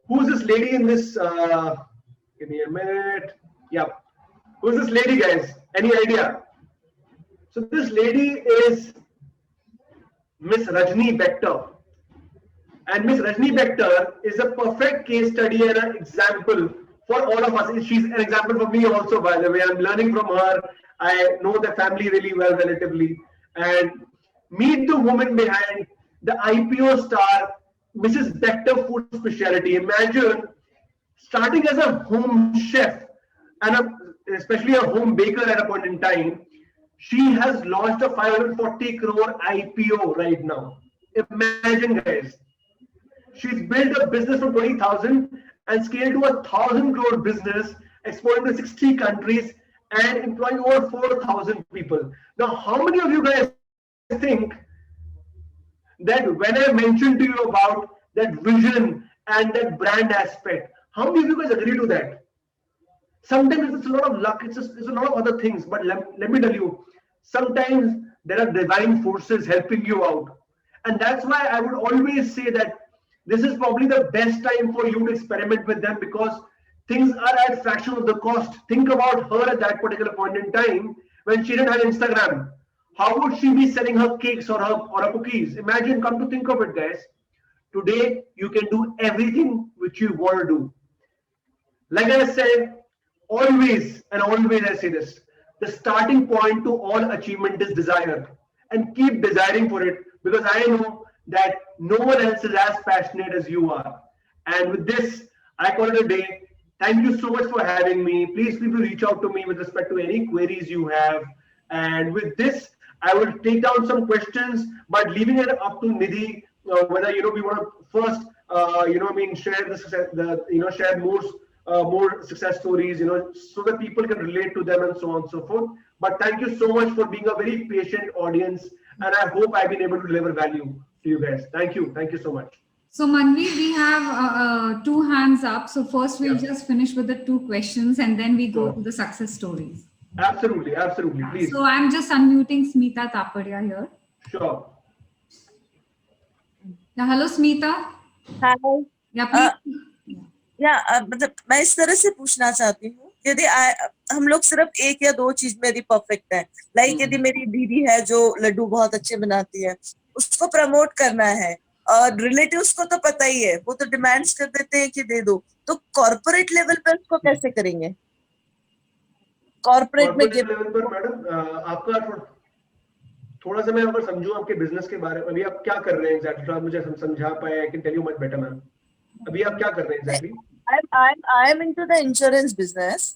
A: who's this lady in this? Give me a minute. Yeah. Who's this lady, guys? Any idea? So this lady is Miss Rajni Bector. And Miss Rajni Bector is a perfect case study and an example for all of us. She's an example for me also, by the way. I'm learning from her. I know the family really well, relatively. And meet the woman behind the IPO star, Mrs. Bector Food Specialty. Imagine starting as a home chef and especially a home baker at a point in time. She has launched a 540 crore IPO right now. Imagine, guys. She's built a business from 20,000 and scaled to 1,000 crore business, exporting to 60 countries and employing over 4,000 people. Now, how many of you guys think that when I mentioned to you about that vision and that brand aspect, how many of you guys agree to that? Sometimes it's a lot of luck, it's a lot of other things, but let me tell you, sometimes there are divine forces helping you out. And that's why I would always say that this is probably the best time for you to experiment with them, because things are at a fraction of the cost. Think about her at that particular point in time when she didn't have Instagram. How would she be selling her cakes or her cookies? Imagine, come to think of it, guys. Today, you can do everything which you want to do. Like I said, always and always I say this, the starting point to all achievement is desire. And keep desiring for it, because I know that no one else is as passionate as you are. And with this, I call it a day. Thank you so much for having me. Please feel free to reach out to me with respect to any queries you have. And with this, I will take down some questions, but leaving it up to Nidhi, whether we want to first, share share more success stories, so that people can relate to them and so on and so forth. But thank you so much for being a very patient audience, and I hope I've been able to deliver value to you guys. Thank you so much.
B: So Manvi, we have 2 hands up. So first we'll just finish with the 2 questions and then we go to the success stories.
A: Absolutely, please.
B: So I'm just unmuting Smita Tapadia here.
A: Sure.
B: Yeah, hello Smita.
C: Hi.
B: Yeah, please.
E: या मतलब मैं इस तरह से पूछना चाहती हूँ, यदि हम लोग सिर्फ एक या दो चीज में यदि परफेक्ट है, लाइक यदि मेरी दीदी है जो लड्डू बहुत अच्छे बनाती है, उसको प्रमोट करना है, और रिलेटिव्स को तो पता ही है, वो तो डिमांड्स कर देते हैं कि दे दो, तो कॉर्पोरेट लेवल पे उसको कैसे करेंगे? कॉर्पोरेट में
A: लेवल पर मैडम आपका थोड़ा सा मैं अगर समझूं आपके बिजनेस के बारे में, अभी आप क्या कर रहे हैं एग्जैक्टली, तो आप मुझे समझा पाए, I can tell you much better ma'am. अभी आप क्या कर रहे हैं exactly?
E: I am into the insurance business.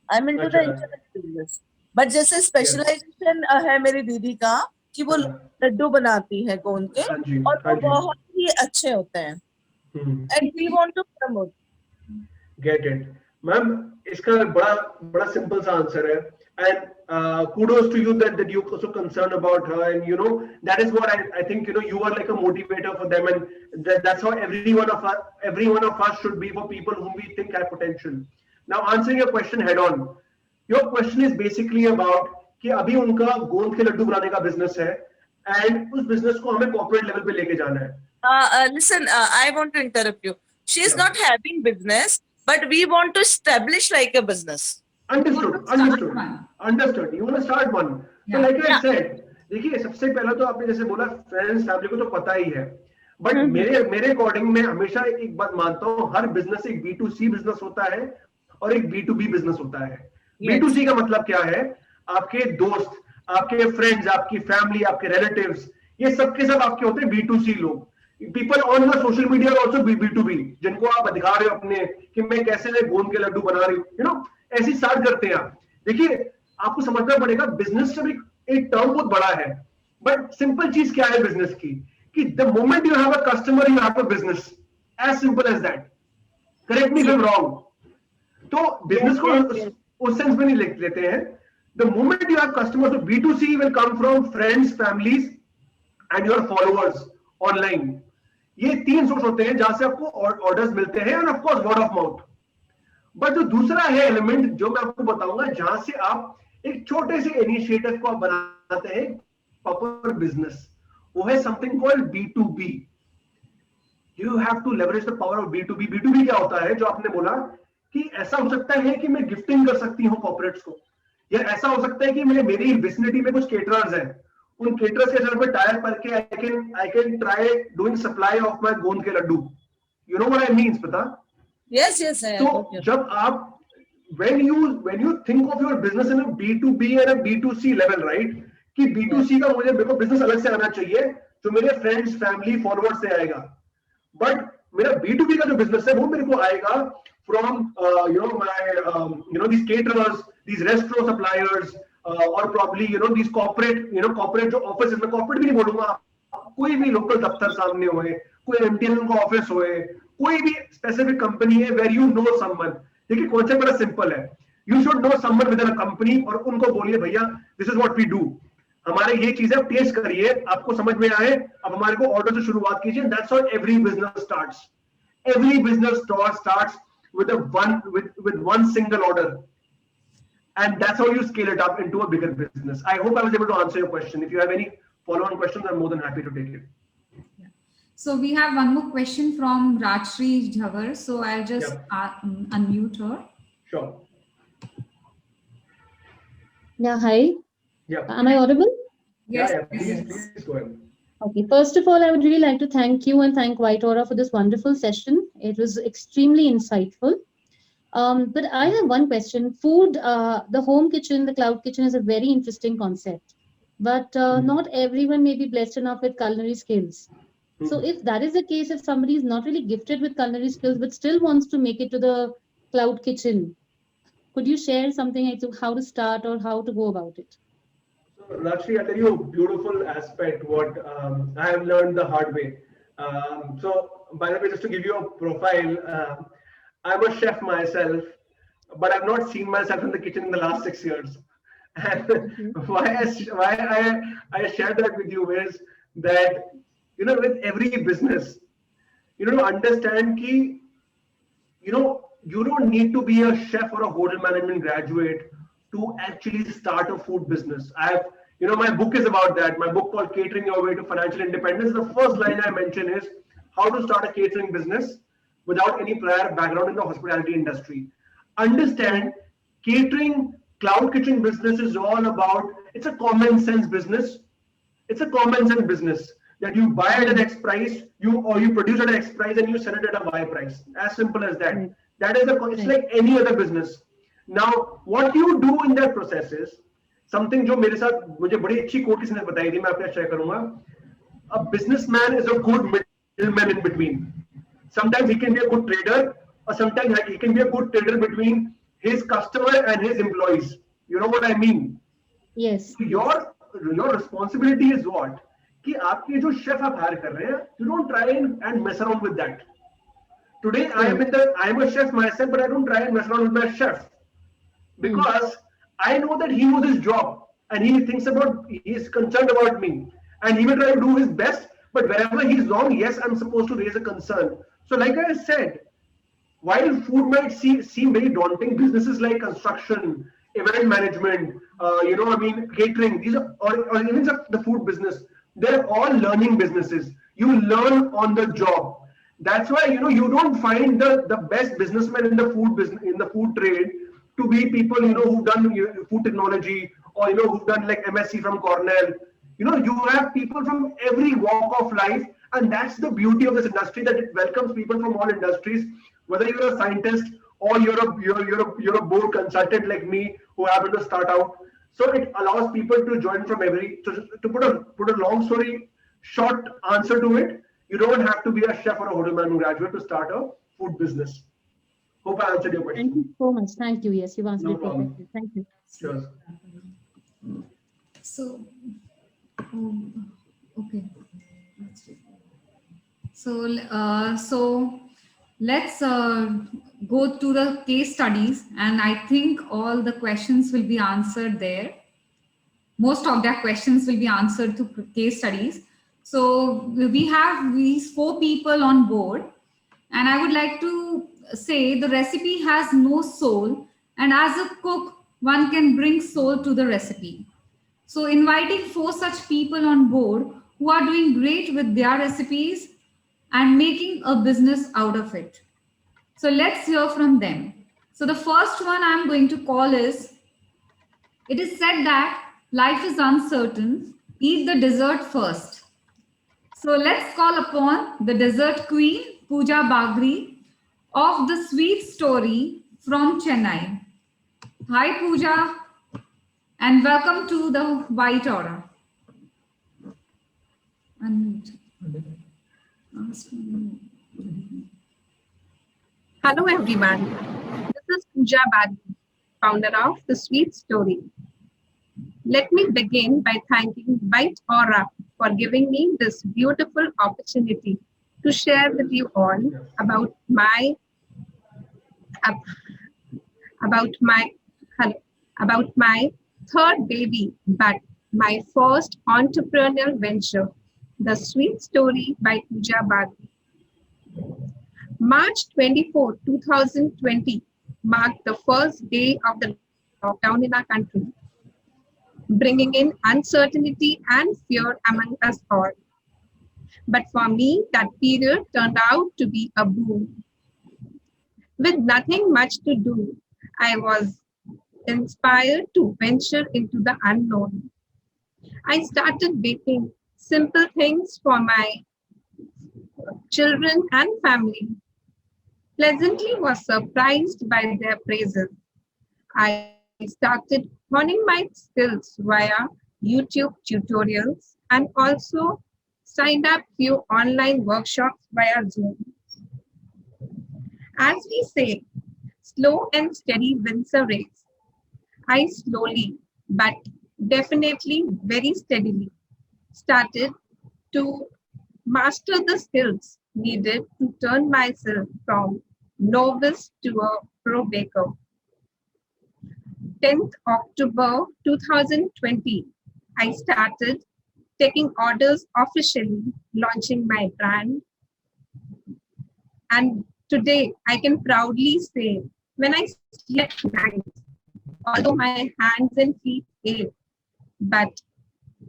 E: I'm into the insurance business. But जैसे स्पेशलाइजेशन है मेरी दीदी का कि वो लड्डू बनाती है गोंद के, और वो बहुत ही अच्छे होते हैं, and we want to promote.
A: Get it, ma'am. इसका बड़ा सिंपल सा आंसर है, and kudos to you that you also concerned about her, and you know that is what I think, you know, you are like a motivator for them, and that's how every one of us should be for people whom we think have potential. Now answering your question head on, your question is basically about कि अभी उनका गोंद के लड्डू बनाने का business है, and उस business को हमें कॉर्पोरेट लेवल पे लेके जाना है।
E: Listen, I want to interrupt you. She is not having business, but we want to establish like a business.
A: Understood. You want to start one. So like I said, देखिए सबसे पहला तो आपने जैसे बोला फ्रेंड्स फैमिली को तो पता ही है, बट मेरे अकॉर्डिंग मैं हमेशा एक बात मानता हूँ, हर बिजनेस एक B2C बिजनेस होता है और एक B2B बिजनेस होता है। B2C का मतलब क्या है? आपके दोस्त, आपके फ्रेंड्स, आपकी फैमिली, आपके रिलेटिव्स, ये सबके सब आपके होते हैं B2C लोग। People on the social media also B2B, जिनको आप दिखा रहे हो अपने कि मैं कैसे गोंद के लड्डू बना रही हूँ, यू नो, ऐसी स्टार्ट करते हैं आप। देखिए आपको समझना पड़ेगा बिजनेस से भी एक टर्म बहुत बड़ा है, बट सिंपल चीज क्या है बिजनेस की कि the moment you have a customer you have a business, as simple as that. Correct me if I am wrong. तो बिजनेस को उस सेंस में नहीं लेते हैं। The moment you have customer, तो B2C will come from friends, families and your followers online. ये तीन सोर्स होते हैं जहां से आपको ऑर्डर्स मिलते हैं, end of course word of mouth. But जो दूसरा है एलिमेंट जो मैं आपको बताऊंगा, जहां से आप एक छोटे से इनिशिएटिव को आप बनाते हैं प्रॉपर बिजनेस, वो है something called B2B। You have to leverage the power of B2B। B2B क्या होता है, जो आपने बोला कि ऐसा हो सकता है कि मैं गिफ्टिंग कर सकती हूँ कॉर्पोरेट्स को, या ऐसा हो सकता है कि मेरी विसिनिटी में कुछ केटरर्स हैं, उन केटरर्स के सर पे टायर करके I can try doing supply of my गोंद के लड्डू। You know what I means, पता?
E: Yes,
A: तो जब आप when you think of your business in a B2B and a B2C level, right, कि B2C का मेरे को बिजनेस अलग से आना चाहिए जो मेरे फ्रेंड्स, फैमिली, फॉलोअर्स से आएगा, बट मेरा B2B का जो बिजनेस है वो मेरे को आएगा from these caterers, these restaurant suppliers, or probably these corporate जो ऑफिस में, कॉर्पोरेट भी नहीं बोलूंगा, कोई भी लोकल दफ्तर सामने होए, कोई MTN का ऑफिस होए, कोई भी स्पेसिफिक कंपनी है where you know someone। देखिए कॉन्सेप्ट बड़ा सिंपल है, you should know someone within a company, और उनको बोलिए भैया this is what we do, हमारे ये चीजें आप टेस्ट करिए, आपको समझ में आए, अब हमारे को ऑर्डर से शुरुआत कीजिए। That's how every business starts. Every business starts with one single order, and that's how you scale it up into a bigger business. I hope I was able to answer your question. If you have any follow-on questions, I'm more than happy to take it.
B: So we have one more question from Rajshri Jhavar. So I'll just unmute her.
A: Sure.
F: Yeah, hi.
A: Yeah.
F: Am I audible?
B: Yes.
A: Yeah. Please go ahead.
F: Okay. First of all, I would really like to thank you and thank White Aura for this wonderful session. It was extremely insightful. But I have one question. Food, the home kitchen, the cloud kitchen is a very interesting concept. But not everyone may be blessed enough with culinary skills. So if that is the case, if somebody is not really gifted with culinary skills but still wants to make it to the cloud kitchen, could you share something as to how to start or how to go about it?
A: So, Rajshri, I'll tell you a beautiful aspect what I have learned the hard way. So, by the way, just to give you a profile, I'm a chef myself, but I've not seen myself in the kitchen in the last 6 years. And why I share that with you is that, with every business, to understand ki, you don't need to be a chef or a hotel management graduate to actually start a food business. My book is about that. My book called Catering Your Way to Financial Independence. The first line I mention is how to start a catering business without any prior background in the hospitality industry. Understand, catering, cloud kitchen business is all about, it's a common sense business. It's a common sense business that you buy at an X price, you produce at an X price and you sell it at a Y price. As simple as that. That is it's like any other business. Now, what you do in that process is something जो मेरे साथ मुझे बड़ी अच्छी coat किसी ने बताई थी, मैं आपके शेयर करूंगा. A businessman is a good middleman in between. Sometimes he can be a good trader, or sometimes he can be a good trader between his customer and his employees. You know what I mean?
F: Yes.
A: Your responsibility is what? कि आपके जो chef आप hire कर रहे हैं, you don't try and mess around with that. Today I am a chef myself, but I don't try and mess around with my chef because I know that he knows his job and he is concerned about me, and he will try to do his best. But wherever he's wrong, yes, I'm supposed to raise a concern. So, like I said, while food might seem very daunting, businesses like construction, event management, catering, these are, or even the food business, they're all learning businesses. You learn on the job. That's why you don't find the best businessmen in the food business, in the food trade, to be people who've done food technology, or who've done like MSc from Cornell. You have people from every walk of life, and that's the beauty of this industry, that it welcomes people from all industries, whether you're a scientist or you're a board consultant like me who happen to start out. So it allows people to join from every. To put a long story short answer to it, you don't have to be a chef or a hotel management graduate to start a food business. Hope I answered your question.
F: Thank you so much. Thank you. Yes, you've answered
A: No
F: it
A: problem.
F: perfectly. Thank you.
A: Sure.
B: So, okay. So let's go to the case studies, and I think all the questions will be answered there. Most of their questions will be answered through case studies. So we have these 4 people on board, and I would like to say the recipe has no soul, and as a cook, one can bring soul to the recipe. So inviting 4 such people on board who are doing great with their recipes and making a business out of it. So let's hear from them. So the first one I'm going to call is, it is said that life is uncertain, eat the dessert first. So let's call upon the dessert queen, Pooja Bagri, of the Sweet Story from Chennai. Hi Pooja, and welcome to the White Aura.
G: Hello everyone, this is Pooja Bagri, founder of The Sweet Story. Let me begin by thanking White Aura for giving me this beautiful opportunity to share with you all about my third baby, but my first entrepreneurial venture, The Sweet Story by Pooja Bagri. March 24, 2020 marked the first day of the lockdown in our country, bringing in uncertainty and fear among us all. But for me, that period turned out to be a boon. With nothing much to do, I was inspired to venture into the unknown. I started baking simple things for my children and family. Pleasantly was surprised by their praises. I started honing my skills via YouTube tutorials and also signed up few online workshops via Zoom. As we say, slow and steady wins a race. I slowly, but definitely very steadily started to master the skills needed to turn myself from novice to a pro baker. 10th October 2020, I started taking orders officially, launching my brand. And today I can proudly say, when I sleep at night, although my hands and feet ache, but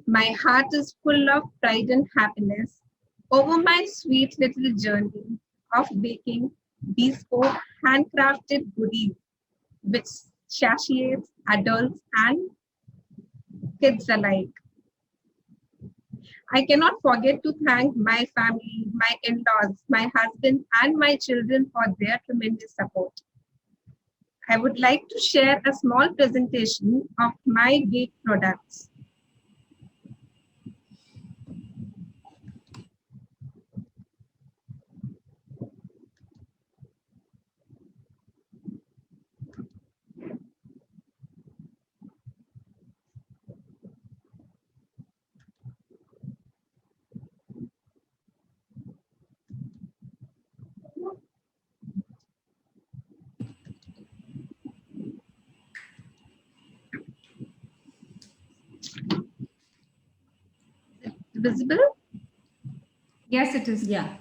G: my heart is full of pride and happiness over my sweet little journey of baking bespoke handcrafted goodies which satiates adults and kids alike. I cannot forget to thank my family, my in-laws, my husband, and my children for their tremendous support. I would like to share a small presentation of my Gate products. Visible?
B: Yes, it is.
F: Yeah.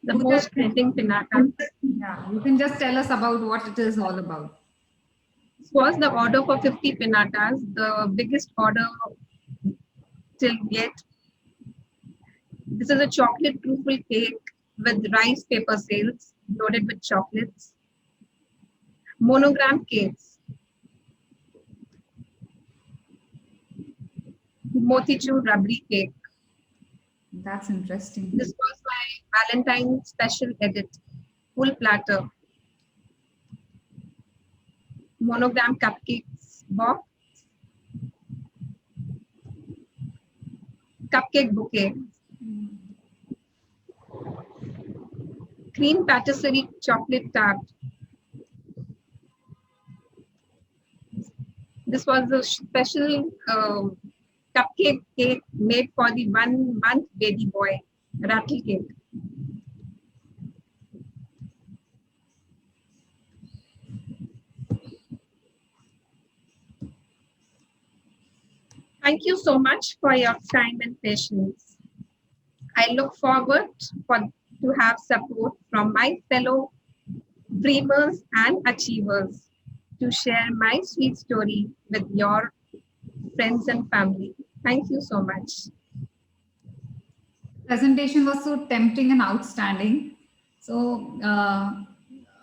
G: The most trending pinata.
B: Yeah, you can just tell us about what it is all about.
G: This was the order for 50 pinatas, the biggest order till yet. This is a chocolate truffle cake with rice paper sales loaded with chocolates. Monogram cakes. Motichur rabri cake.
B: That's interesting.
G: This was my Valentine special edit. Full platter. Monogram cupcakes box. Cupcake bouquet. Cream patisserie chocolate tart. This was a special cupcake cake made for the 1 month baby boy, rattle cake. Thank you so much for your time and patience. I look forward to have support from my fellow dreamers and achievers to share my sweet story with your friends and family. Thank you so much.
B: Presentation was so tempting and outstanding. So,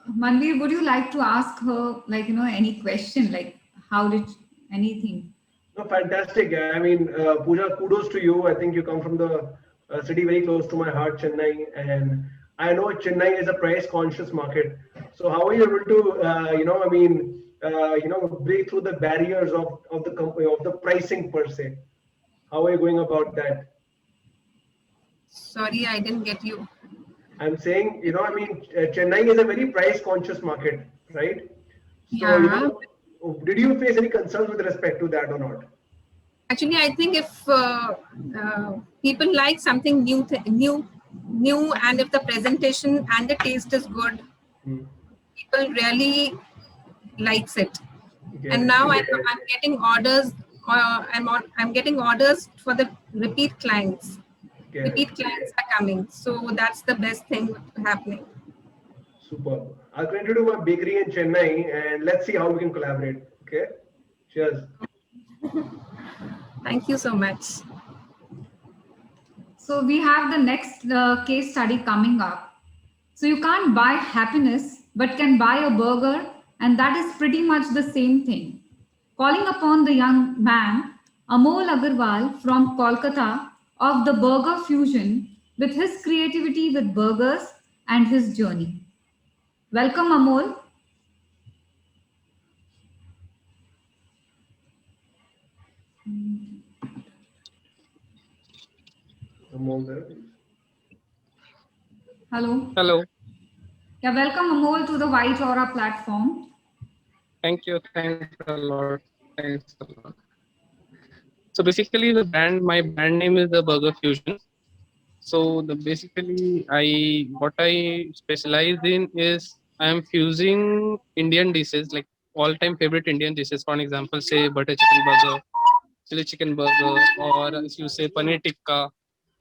B: Manveer, would you like to ask her, like, any question, like how did anything?
A: No, fantastic. I mean, Pooja, kudos to you. I think you come from the city very close to my heart, Chennai, and I know Chennai is a price-conscious market. So, how are you able to, break through the barriers of the company, of the pricing per se? How are you going about that?
G: Sorry, I didn't get you.
A: I'm saying, Chennai is a very price-conscious market, right? So,
G: Yeah.
A: Did you face any concerns with respect to that or not?
G: Actually, I think if people like something new, and if the presentation and the taste is good, people really likes it.
A: Okay.
G: And now I'm getting orders. I'm getting orders for the repeat clients.
A: Okay.
G: Repeat clients are coming, so that's the best thing happening.
A: Super. I'll connect you to my bakery in Chennai and let's see how we can collaborate. Okay. Cheers.
G: Thank you so much.
B: So we have the next case study coming up. So you can't buy happiness, but can buy a burger, and that is pretty much the same thing. Calling upon the young man, Amol Agarwal from Kolkata of the Burger Fusion with his creativity with burgers and his journey. Welcome, Amol. Hello.
H: Hello.
B: Yeah, welcome, Amol, to the White Aura platform.
H: Thank you. Thanks a lot. Thanks a lot. So basically, my brand name is the Burger Fusion. So what I specialize in is I am fusing Indian dishes, like all-time favorite Indian dishes. For an example, say butter chicken burger, chili chicken burger, or if you say paneer tikka.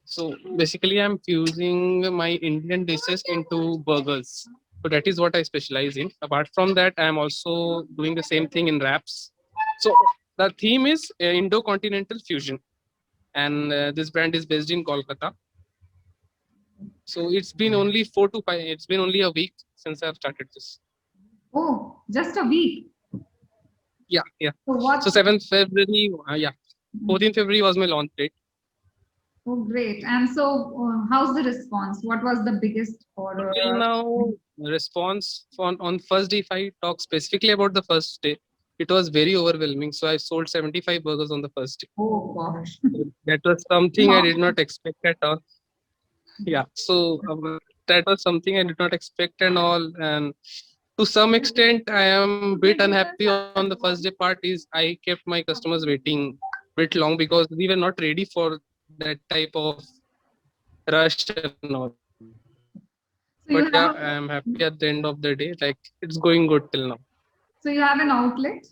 H: So basically, I'm fusing my Indian dishes into burgers So that is what I specialize in. Apart from that, I am also doing the same thing in wraps. So the theme is Indo-Continental Fusion, and this brand is based in Kolkata. So it's been only 4 to 5. It's been only a week since I've started this.
B: Oh, just a week.
H: Yeah.
B: So what?
H: So 7th February. 14th February was my launch date.
B: Oh, great. And so how's the response? What was the biggest order?
H: Till now, response on first day, if I talk specifically about the first day, it was very overwhelming. So I sold 75 burgers on the first day.
B: Oh gosh.
H: That was something I did not expect at all. Yeah. So that was something I did not expect and all. And to some extent, I am a bit unhappy on the first day part is I kept my customers waiting a bit long because we were not ready for that type of rush and all.
B: So you
H: But yeah,
B: have,
H: I'm happy at the end of the day. Like it's going good till now.
B: so you have an outlet,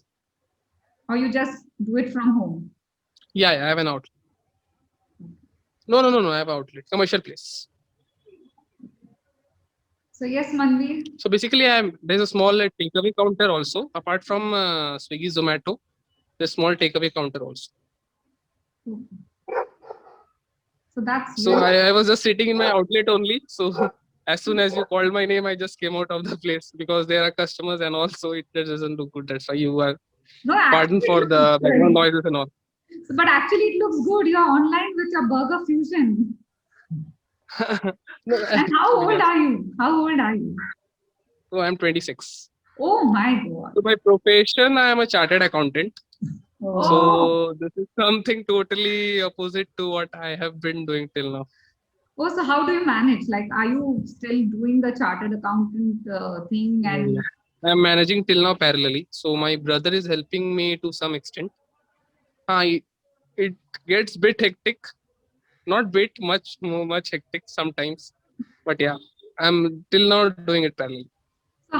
B: or you just do it from home?
H: Yeah, I have an outlet. No. I have outlet, commercial place.
B: So yes, Manvi.
H: So basically, there's a small takeaway counter also. Apart from Swiggy, Zomato, there's small takeaway counter also.
B: So that's
H: So
B: very-
H: I was just sitting in my outlet only. So as soon as you called my name, I just came out of the place because there are customers and also it doesn't look good. That's why you are
B: no,
H: pardon
B: actually
H: for
B: it
H: the
B: looks good.
H: background noises and all.
B: But actually, it looks good. You're online with your burger fusion.
H: No,
B: And how old
H: yes.
B: are you? How old are you?
H: So I'm 26.
B: Oh my God.
H: So by profession, I am a chartered accountant.
B: Oh.
H: So this is something totally opposite to what I have been doing till now.
B: Oh, so how do you manage? Like, are you still doing the chartered accountant thing? And
H: I'm managing till now parallelly. So my brother is helping me to some extent. It gets bit hectic, not bit much hectic sometimes, but yeah, I'm till now doing it parallelly.
B: so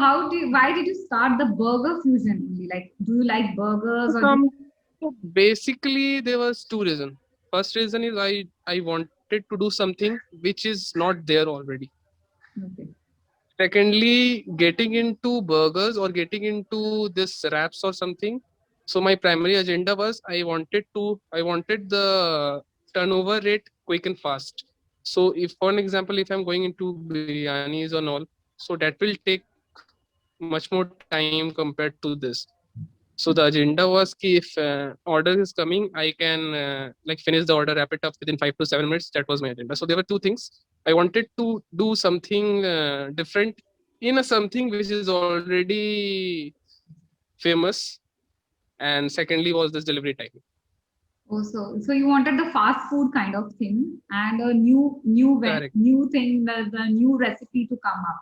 B: why did you start the burger fusion only? Like, do you like burgers or
H: So basically, there was two reasons. First reason is I wanted to do something which is not there already.
B: okay.
H: Secondly, getting into burgers or getting into this wraps or something. So my primary agenda was I wanted the turnover rate quick and fast. So if, for an example, if I'm going into biryanis and all, so that will take much more time compared to this. So the agenda was ki if order is coming, I can like finish the order, wrap it up within 5 to 7 minutes. That was my agenda. So there were two things. I wanted to do something different in something which is already famous. And secondly was this delivery time.
B: Oh, so you wanted the fast food kind of thing and a new
H: Correct.
B: new thing, the new recipe to come up.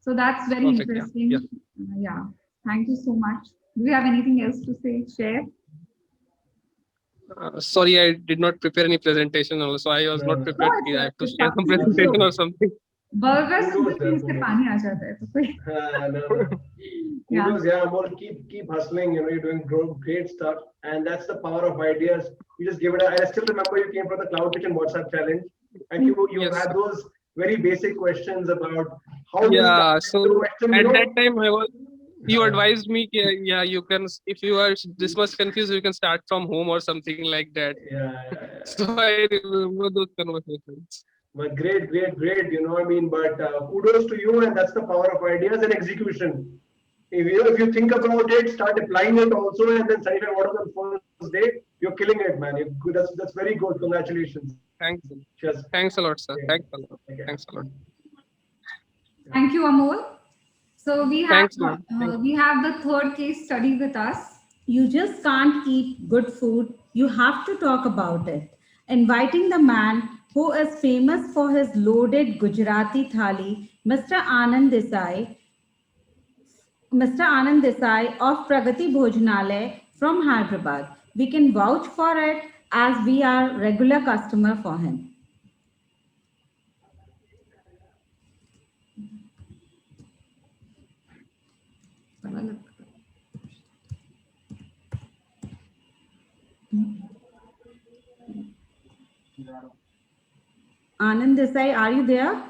B: So that's very
H: Perfect, yeah,
B: interesting.
H: yeah.
B: Yeah. Thank you so much. Do you have anything else to say? Share?
H: Sorry, I did not prepare any presentation also. I was not prepared.
B: No,
H: I have to
B: it's
H: share
B: up
H: some
B: to you.
H: presentation or something.
B: Burgers
A: Kudos there,
B: से
A: kudos.
B: पानी आ जाता है तो कोई
A: No.
B: Yeah.
A: Kudos, yeah, more keep hustling. You know, you're doing great stuff, and that's the power of ideas. You just give it. I still remember you came from the Cloud Kitchen WhatsApp challenge, and you
H: Yes,
A: had
H: sir.
A: those very basic questions about how you
H: Yeah,
A: start
H: so
A: the question.
H: at
A: You know,
H: that time you advised me, yeah, you can, if you are this much confused, you can start from home or something like that.
A: yeah.
H: So I remember those conversations.
A: But great. You know, I mean, but kudos to you, and that's the power of ideas and execution. If you think about it, start applying it also, and then 75 orders on first day, you're killing it, man. You're good. That's very good. Congratulations.
H: Thanks.
A: Cheers.
H: Thanks a lot, sir.
A: Yeah.
H: Thanks a lot.
A: Okay.
H: Thanks a lot.
B: Thank you, Amol. So we have
H: Thanks, ma'am. Thank
B: we have the third case study with us.
I: You just can't eat good food. You have to talk about it. Inviting the man who is famous for his loaded Gujarati thali, Mr. Anand Desai of Pragati Bhojanalaya from Hyderabad. We can vouch for it as we are regular customer for him. Anand Desai, are you there?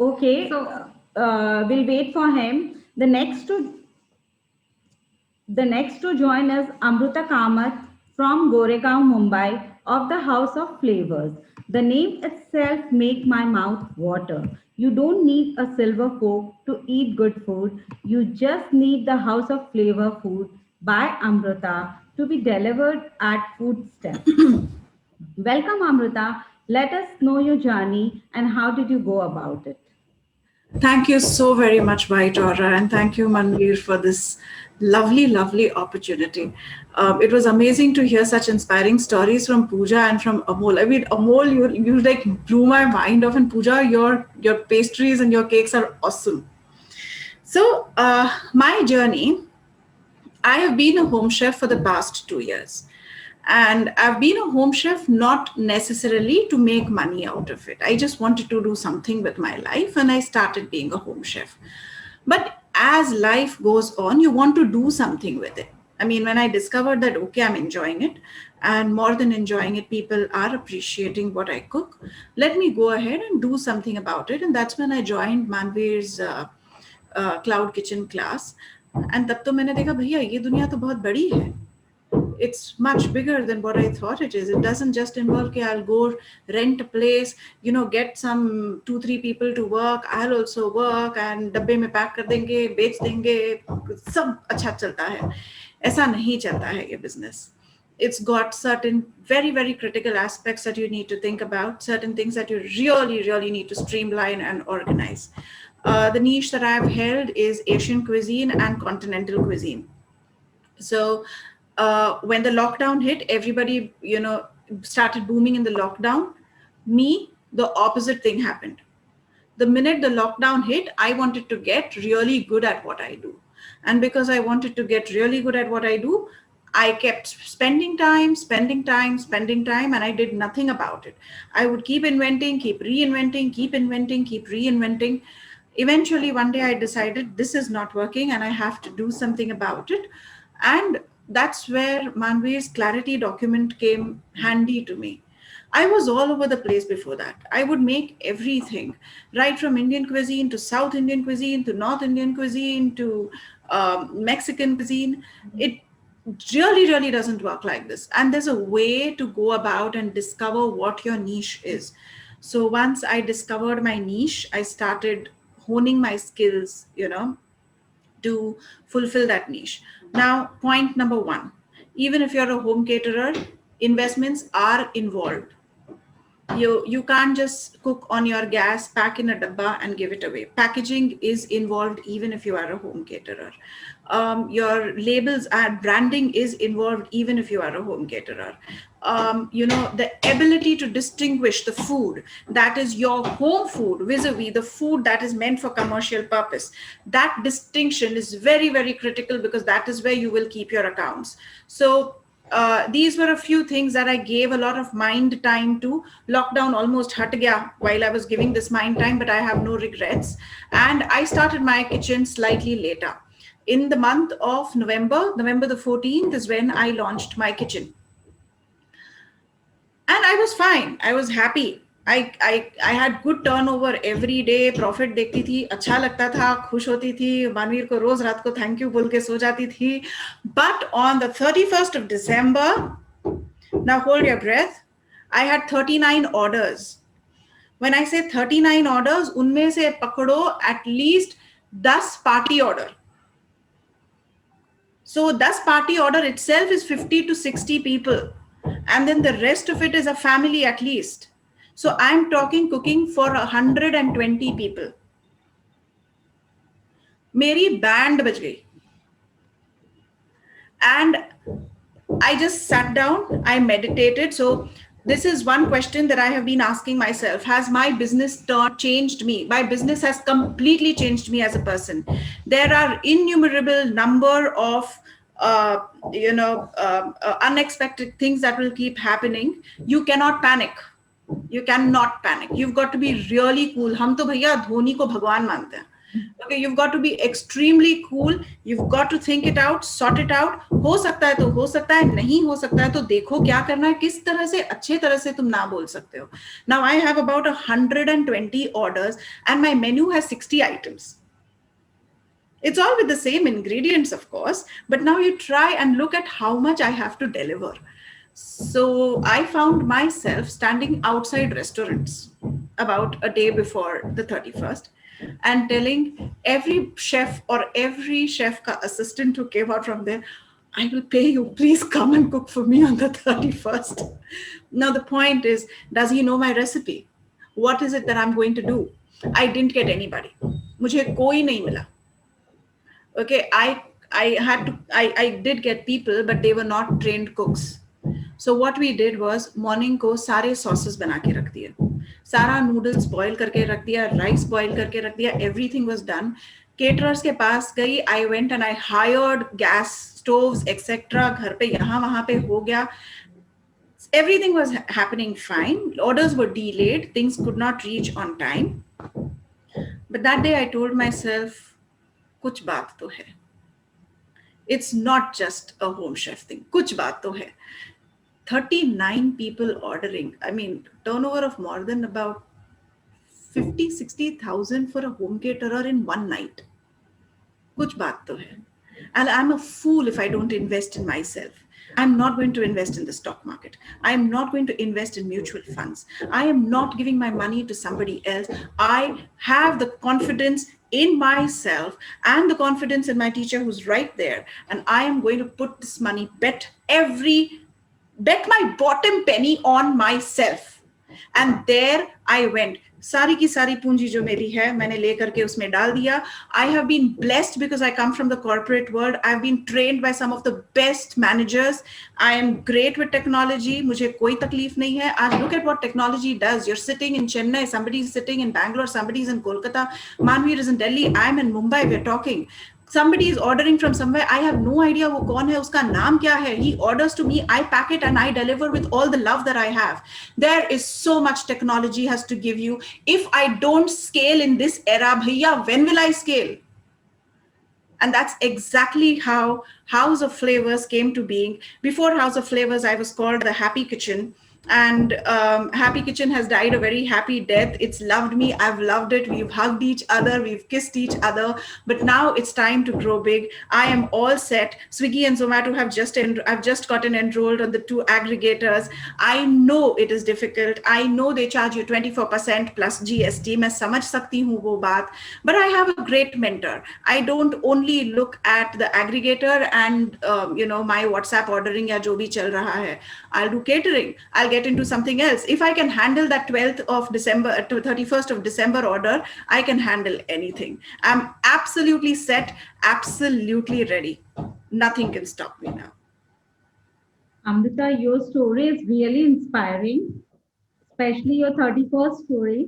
I: Okay,
B: So
I: we'll wait for him. The next to join is Amruta Kamath from Goregaon, Mumbai, of the House of Flavors. The name itself make my mouth water. You don't need a silver fork to eat good food. You just need the House of Flavor food by Amruta to be delivered at food steps. Welcome, Amruta. Let us know your journey and how did you go about it?
J: Thank you so very much, White Aura, and thank you, Manveer, for this lovely, lovely opportunity. It was amazing to hear such inspiring stories from Pooja and from Amol. I mean, Amol, you like blew my mind off, and Pooja, your pastries and your cakes are awesome. So my journey, I have been a home chef for the past 2 years. And I've been a home chef not necessarily to make money out of it. I just wanted to do something with my life and I started being a home chef. But as life goes on, you want to do something with it. I mean, when I discovered that, okay, I'm enjoying it, and more than enjoying it, people are appreciating what I cook, let me go ahead and do something about it. And that's when I joined Manveer's Cloud Kitchen class. And तब तो मैंने देखा भैया ये दुनिया तो बहुत बड़ी है. It's much bigger than what I thought it is. It doesn't just involve, okay, I'll go rent a place, you know, get some 2-3 people to work. I'll also work and डब्बे में पैक कर देंगे, बेच देंगे, सब अच्छा चलता है. ऐसा नहीं चलता है ये business. It's got certain very, very critical aspects that you need to think about, certain things that you really, really need to streamline and organize. The niche that I've held is Asian cuisine and continental cuisine. So when the lockdown hit, everybody, you know, started booming in the lockdown. Me, the opposite thing happened. The minute the lockdown hit, I wanted to get really good at what I do. And because I wanted to get really good at what I do, I kept spending time, and I did nothing about it. I would keep inventing, keep reinventing, keep inventing, keep reinventing. Eventually, one day I decided this is not working and I have to do something about it. And that's where Manveer's clarity document came handy to me. I was all over the place before that. I would make everything, right from Indian cuisine to South Indian cuisine to North Indian cuisine to Mexican cuisine. It really, really doesn't work like this. And there's a way to go about and discover what your niche is. So once I discovered my niche, I started honing my skills, you know, to fulfill that niche. Now, point number 1, even if you're a home caterer, investments are involved. You can't just cook on your gas, pack in a dabba and give it away. Packaging is involved even if you are a home caterer. Your labels and branding is involved even if you are a home caterer. You know, the ability to distinguish the food that is your home food vis-a-vis the food that is meant for commercial purpose. That distinction is very, very critical because that is where you will keep your accounts. So these were a few things that I gave a lot of mind time to. Lockdown almost hut gaya while I was giving this mind time, but I have no regrets. And I started my kitchen slightly later. In the month of November the 14th is when I launched my kitchen. And I was fine. I was happy. I had good turnover every day. Profit देखती थी, अच्छा लगता था, खुश होती थी. मानवीर को रोज रात को thank you बोल के सो जाती थी. But on the 31st of December, now hold your breath, I had 39 orders. When I say 39 orders, उनमें से पकड़ो at least 10 party order. So 10 party order itself is 50 to 60 people. And then the rest of it is a family at least. So I'm talking cooking for 120 people. Meri band baj gayi. And I just sat down, I meditated. So this is one question that I have been asking myself. Has my business changed me? My business has completely changed me as a person. There are innumerable number of unexpected things that will keep happening. You cannot panic. You cannot panic. You've got to be really cool. हम तो भैया धोनी को भगवान मानते हैं. Okay, you've got to be extremely cool. You've got to think it out, sort it out. हो सकता है तो हो सकता है, नहीं हो सकता है तो देखो क्या करना है, किस तरह से अच्छे तरह से तुम ना बोल सकते हो. Now I have about 120 orders and my menu has 60 items. It's all with the same ingredients, of course, but now you try and look at how much I have to deliver. So I found myself standing outside restaurants about a day before the 31st and telling every chef or every chef assistant who came out from there, I will pay you, please come and cook for me on the 31st. Now the point is, does he know my recipe? What is it that I'm going to do? I didn't get anybody. मुझे कोई नहीं मिला. Okay, I did get people, but they were not trained cooks. So what we did was morning को सारे sauces बना के रख दिए, सारा noodles boil करके रख दिया, rice boil करके रख दिया, everything was done. Caterers के पास गई, I went and I hired gas stoves, etc. घर पे यहाँ वहाँ पे हो गया. Everything was happening fine. Orders were delayed. Things could not reach on time. But that day I told myself, कुछ बात तो है. It's not just a home chef thing. कुछ बात तो है. 39 people ordering. I mean, turnover of more than about 50-60,000 for a home caterer in one night. कुछ बात तो है. And I'm a fool if I don't invest in myself. I'm not going to invest in the stock market. I am not going to invest in mutual funds. I am not giving my money to somebody else. I have the confidence in myself and the confidence in my teacher who's right there. And I am going to put this money, bet my bottom penny on myself. And there I went. सारी की सारी पूंजी जो मेरी है मैंने ले करके उसमें डाल दिया. I have been blessed because I come from the corporate world. I've been trained by some of the best managers. I am great with technology. मुझे कोई तकलीफ नहीं है. आज look at what technology does. You're sitting in Chennai, somebody is sitting in Bangalore, somebody is in Kolkata, Manveer is in Delhi, I'm in Mumbai, we're talking. Somebody is ordering from somewhere. I have no idea वो कौन है, उसका नाम क्या है. He orders to me, I pack it and I deliver with all the love that I have. There is so much technology has to give you. If I don't scale in this era, bhaiya, when will I scale? And that's exactly how House of Flavors came to being. Before House of Flavors, I was called the Happy Kitchen. And Happy Kitchen has died a very happy death. It's loved me. I've loved it. We've hugged each other. We've kissed each other. But now it's time to grow big. I am all set. Swiggy and Zomato I've just gotten enrolled on the 2 aggregators. I know it is difficult. I know they charge you 24% plus GST. मैं समझ सकती हूँ वो बात. But I have a great mentor. I don't only look at the aggregator and my WhatsApp ordering या जो भी चल रहा है. I'll do catering. I'll get into something else. If I can handle that 12th of December to 31st of December order, I can handle anything. I'm absolutely set, absolutely ready. Nothing can stop me now.
I: Amrita, your story is really inspiring, especially your 31st story.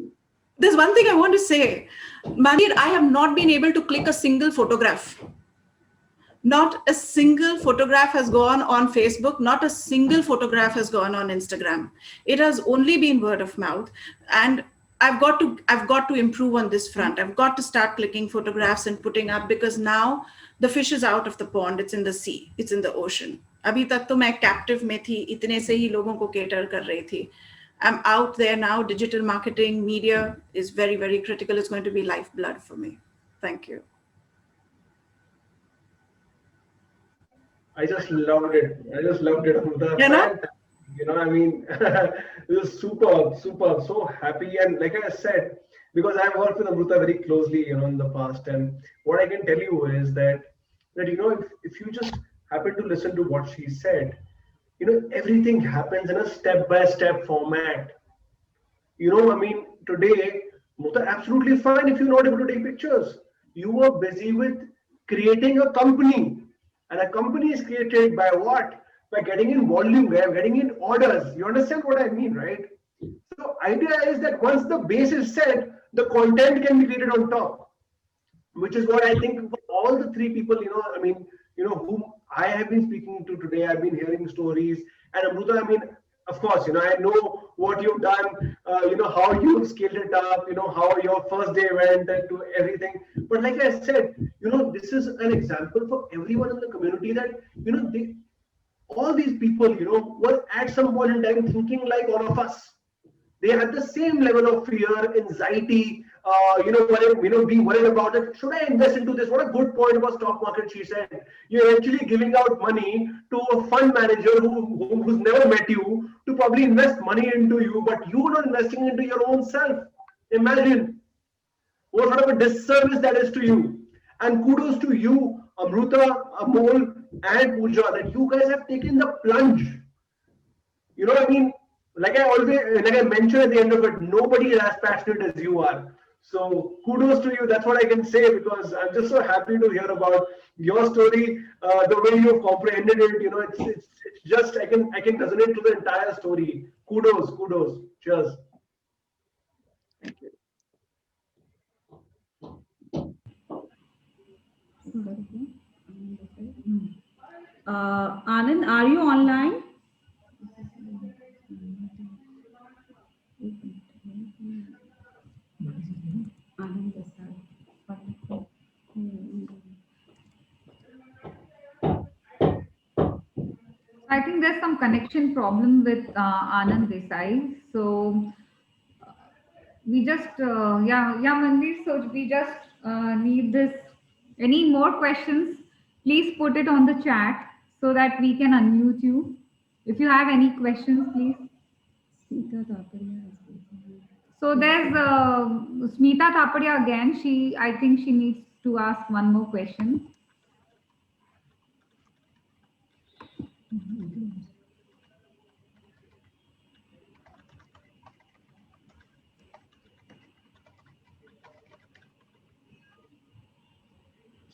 J: There's one thing I want to say. Manveer, I have not been able to click a single photograph. Not a single photograph has gone on Facebook. Not a single photograph has gone on Instagram. It has only been word of mouth. And I've got to improve on this front. I've got to start clicking photographs and putting up, because now the fish is out of the pond. It's in the sea. It's in the ocean. अभी तक तो मैं captive में थी. इतने से ही लोगों को cater कर रही थी. I'm out there now. Digital marketing, media is very, very critical. It's going to be lifeblood for me. Thank you.
A: I just loved it. Amrita. I mean, it was superb. So happy. And like I said, because I've worked with Amrita very closely, in the past. And what I can tell you is that if you just happen to listen to what she said, everything happens in a step-by-step format. Today, Amrita, absolutely fine if you're not able to take pictures. You are busy with creating a company. And a company is created by what? By getting in volume, getting in orders. You understand what I mean, right? So idea is that once the base is set, the content can be created on top, which is what I think for all the 3 people, whom I have been speaking to today. I've been hearing stories. And Amrita, Of course, I know what you've done, how you scaled it up, how your first day went and to everything. But like I said, this is an example for everyone in the community that, all these people, were at some point in time thinking like all of us. They had the same level of fear, anxiety, being worried about it. Should I invest into this? What a good point about stock market, she said. You're actually giving out money to a fund manager who's never met you to probably invest money into you, but you're not investing into your own self. Imagine what sort of a disservice that is to you. And kudos to you, Amruta, Amol, and Pooja, that you guys have taken the plunge. You know what I mean? Like I mentioned at the end of it, nobody is as passionate as you are. So kudos to you. That's what I can say, because I'm just so happy to hear about your story, the way you've comprehended it. It's just I can resonate to the entire story. Kudos. Cheers.
C: Thank you.
I: Anand, are you online?
B: I think there's some connection problem with Anand Desai. So we just, Manveer, so we just need this. Any more questions? Please put it on the chat so that we can unmute you. If you have any questions, please. So there's Smita Thapadia again. I think she needs to ask one more question.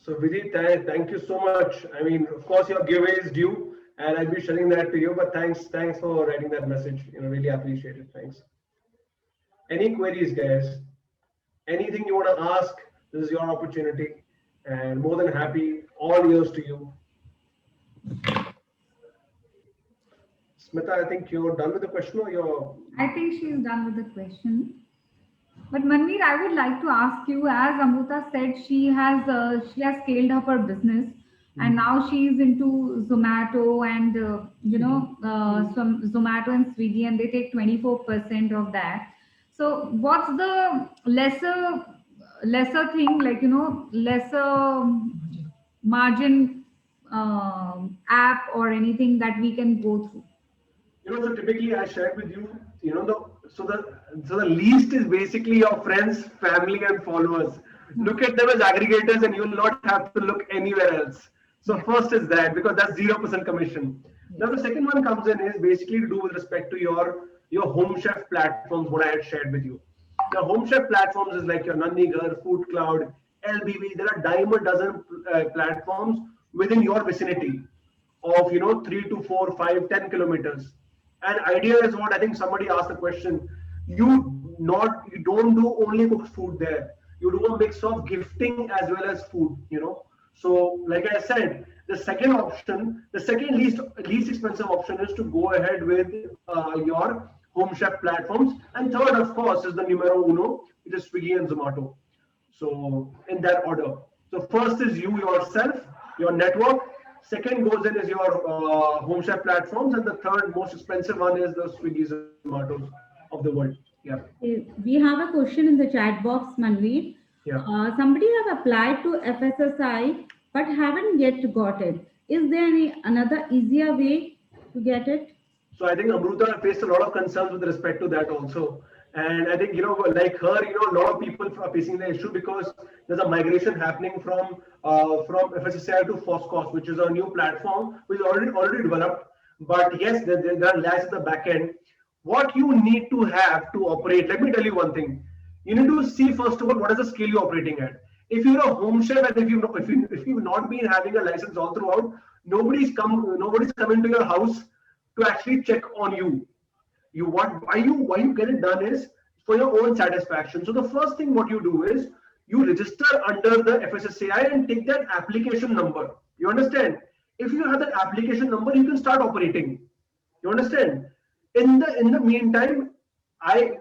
A: So Vidit, thank you so much. I mean, of course, your giveaway is due, and I'll be sharing that to you. But thanks for writing that message. Really appreciate it. Thanks. Any queries, guys? Anything you want to ask? This is your opportunity, and more than happy. All ears to you. Smita, I think you're done with the question, or you're?
B: I think she's done with the question. But Manveer, I would like to ask you, as Amruta said, she has scaled up her business, and now she is into Zomato and some Zomato and Swiggy, and they take 24% of that. So what's the lesser thing, like lesser margin app or anything that we can go through?
A: So typically I shared with you, so the least is basically your friends, family, and followers. Look at them as aggregators, and you will not have to look anywhere else. So first is that, because that's 0% commission. Now the second one comes in is basically to do with respect to your home chef platforms, what I had shared with you. Now home chef platforms is like your Nandigar, Food Cloud, LBB. There are dime a dozen platforms within your vicinity of 3 to 4, 5, 10 kilometers. And idea is what I think somebody asked the question. You don't do only cooked food there. You do a mix of gifting as well as food. So like I said, the second option, the second least expensive option is to go ahead with your home chef platforms. And third, of course, is the numero uno, which is Swiggy and Zomato. So in that order. So first is you yourself, your network. Second goes in is your home chef platforms, and the third most expensive one is the Swiggy Zomatos of the world. Yeah.
I: We have a question in the chat box, Manveer.
A: Yeah.
I: Somebody have applied to FSSI but haven't yet got it. Is there another easier way to get it?
A: So I think Amruta faced a lot of concerns with respect to that also. And I think, like her, a lot of people are facing the issue because there's a migration happening from FSSAI to FOSCOS, which is a new platform which is already developed. But yes, there are lags at the back end. What you need to have to operate, let me tell you one thing. You need to see, first of all, what is the scale you're operating at. If you're a home chef and if you've not been having a license all throughout, nobody's coming to your house to actually check on you. Why you get it done is for your own satisfaction. So the first thing what you do is you register under the FSSAI and take that application number. You understand? If you have that application number, you can start operating. You understand? In the meantime,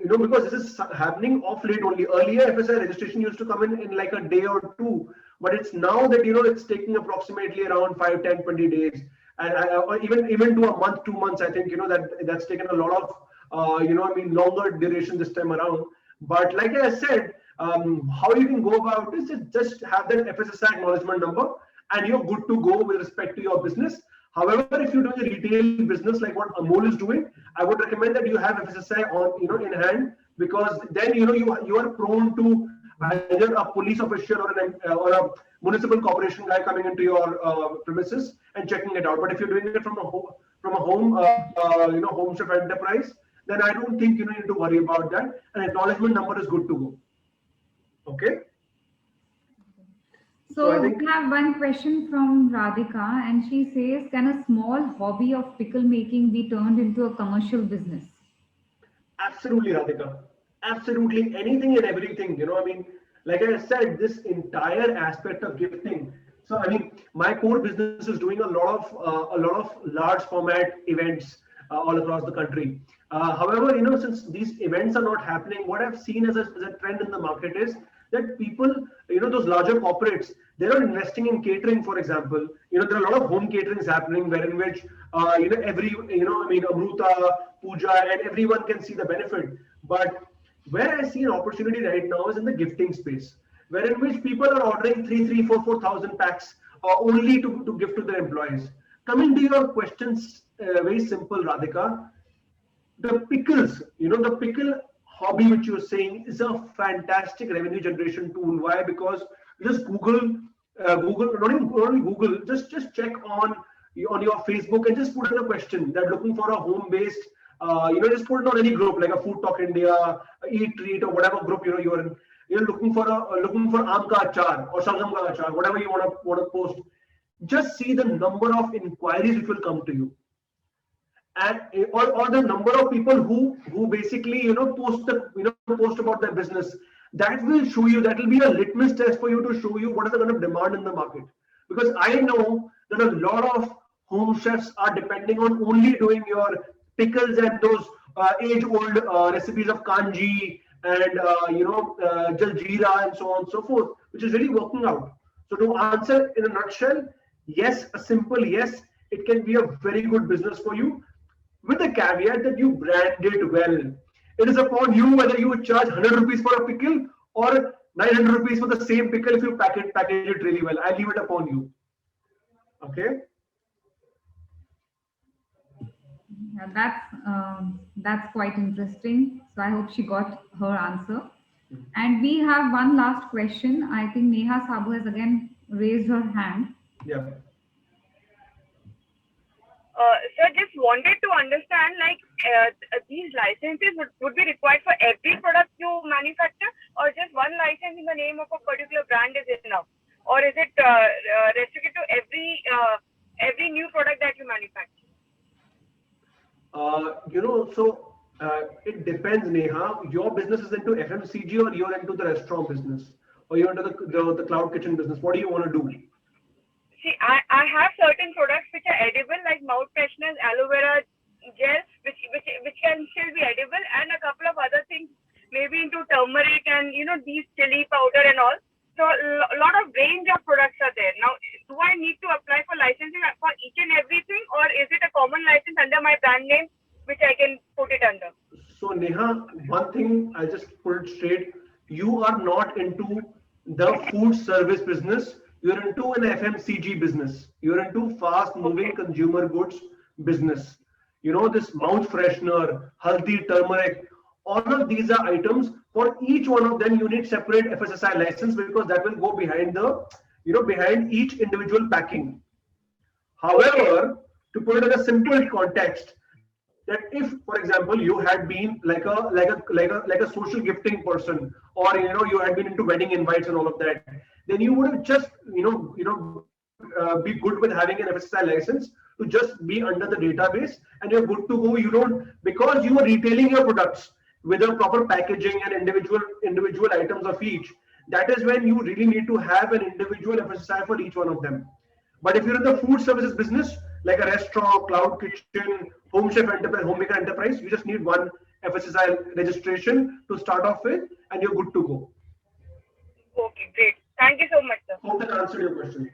A: because this is happening off late only. Earlier, FSI registration used to come in like a day or two, but it's now that it's taking approximately around 5, 10, 20 days, and or even to a month, 2 months. I think that's taken a lot of longer duration this time around. But like I said, how you can go about this is just have that FSSAI acknowledgement number, and you're good to go with respect to your business. However, if you're doing a retail business like what Amol is doing, I would recommend that you have FSSAI on in hand, because then you are prone to either a police official or a municipal corporation guy coming into your premises and checking it out. But if you're doing it from a home home chef enterprise, then I don't think you need to worry about that. An acknowledgement number is good to go. Okay.
B: So we have one question from Radhika, and she says, can a small hobby of pickle making be turned into a commercial business?
A: Absolutely, Radhika. Absolutely, anything and everything. Like I said, this entire aspect of gifting. So my core business is doing a lot of large format events all across the country. However, since these events are not happening, what I've seen as a trend in the market is that people, those larger corporates, they're not investing in catering, for example. There are a lot of home caterings happening, wherein which, Amruta, Pooja, and everyone can see the benefit. But where I see an opportunity right now is in the gifting space, wherein which people are ordering 4,000 packs only to give to their employees. Coming to your questions, very simple, Radhika. The pickles, the pickle hobby which you're saying is a fantastic revenue generation tool. Why? Because just Google, not even Google, just check on your Facebook and just put in a question that looking for a home-based, just put it on any group like a Food Talk India, Eat Treat, or whatever group you're in. You're looking for aam ka achar or shalgam ka achar, whatever you want to post. Just see the number of inquiries which will come to you. And or the number of people who basically post about their business. That will show you, that will be a litmus test for you to show you what is the kind of demand in the market. Because I know that a lot of home chefs are depending on only doing your pickles and those age-old recipes of kanji and jaljeera and so on and so forth, which is really working out. So to answer in a nutshell, yes, a simple yes, it can be a very good business for you, with the caveat that you brand it well. It is upon you whether you would charge 100 rupees for a pickle or 900 rupees for the same pickle if you package it really well. I leave it upon you. Okay.
B: Yeah, that's quite interesting. So I hope she got her answer. And we have one last question. I think Neha Sabu has again raised her hand.
A: Yeah.
D: Sir, just wanted to understand, like, these licenses would be required for every product you manufacture, or just one license in the name of a particular brand is enough, or is it restricted to every new product that you manufacture?
A: It depends, Neha. Your business is into FMCG, or you're into the restaurant business, or you're into the cloud kitchen business. What do you want to do?
D: See, I have certain products which are edible, like mouth fresheners, aloe vera gel, which can still be edible, and a couple of other things, maybe into turmeric and these chili powder and all. So a lot of range of products are there. Now, do I need to apply for licensing for each and everything, or is it a common license under my brand name which I can put it under?
A: So Neha, one thing I'll just put it straight: you are not into the food service business. You're into an FMCG business. You're into fast-moving consumer goods business. This mouth freshener, haldi, turmeric, all of these are items. For each one of them, you need separate FSSAI license, because that will go behind behind each individual packing. However, to put it in a simple context, that if, for example, you had been like a social gifting person, or you had been into wedding invites and all of that, then you would have just be good with having an FSSAI license to just be under the database, and you're good to go. You don't, because you are retailing your products with a proper packaging and individual items of each. That is when you really need to have an individual FSSAI for each one of them. But if you're in the food services business, like a restaurant, cloud kitchen, home chef enterprise, homemaker enterprise, you just need one FSSAI registration to start off with, and you're good to go.
K: Okay, great. Thank you so much, sir.
A: Hope that answered your question.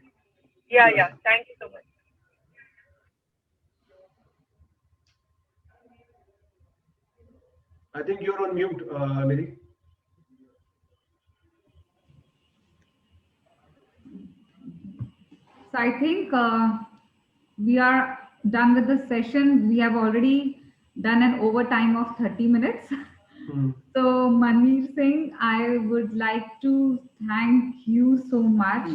K: Yeah. Thank you so much.
A: I think you're on mute, Mary.
B: So I think we are done with the session. We have already done an overtime of 30 minutes. So Manveer Singh, I would like to thank you so much.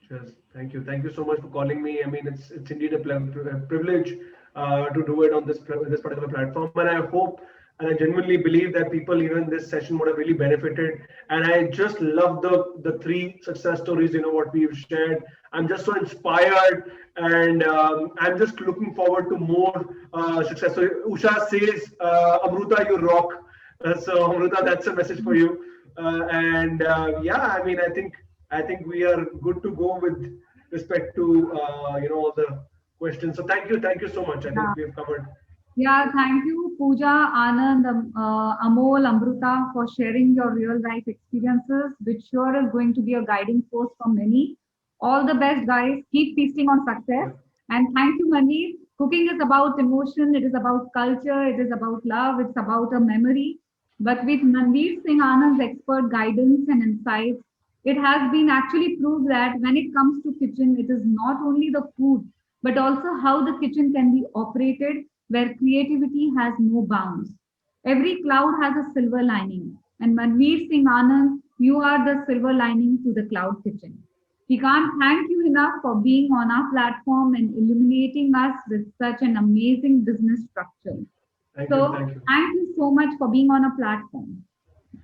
A: Cheers. Thank you. Thank you so much for calling me. I mean, it's indeed a privilege to do it on this particular platform, and I hope and I genuinely believe that people even in this session would have really benefited. And I just love the 3 success stories, what we've shared. I'm just so inspired, and I'm just looking forward to more success. So Usha says, Amruta, you rock. So Amruta, that's a message for you. Yeah, I mean, I think we are good to go with respect to all the questions. So thank you so much. I think we've covered.
B: Yeah, thank you, Pooja, Anand, Amol, Amruta, for sharing your real life experiences, which sure is going to be a guiding force for many. All the best, guys. Keep feasting on success. And thank you, Manveer. Cooking is about emotion, it is about culture, it is about love, it's about a memory. But with Manveer Singh Anand's expert guidance and insights, it has been actually proved that when it comes to kitchen, it is not only the food, but also how the kitchen can be operated, where creativity has no bounds. Every cloud has a silver lining, and Manveer Singh Anand, you are the silver lining to the cloud kitchen. We can't thank you enough for being on our platform and illuminating us with such an amazing business structure. Thank you so much for being on a platform.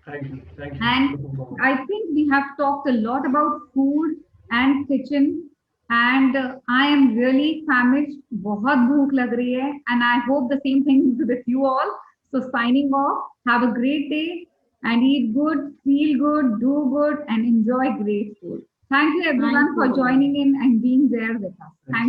A: Thank you.
B: And I think we have talked a lot about food and kitchen. And I am really famished. बहुत भूख लग रही है, and I hope the same thing with you all. So signing off. Have a great day and eat good, feel good, do good, and enjoy great food. Thank you everyone for joining in and being there with us. Thank you.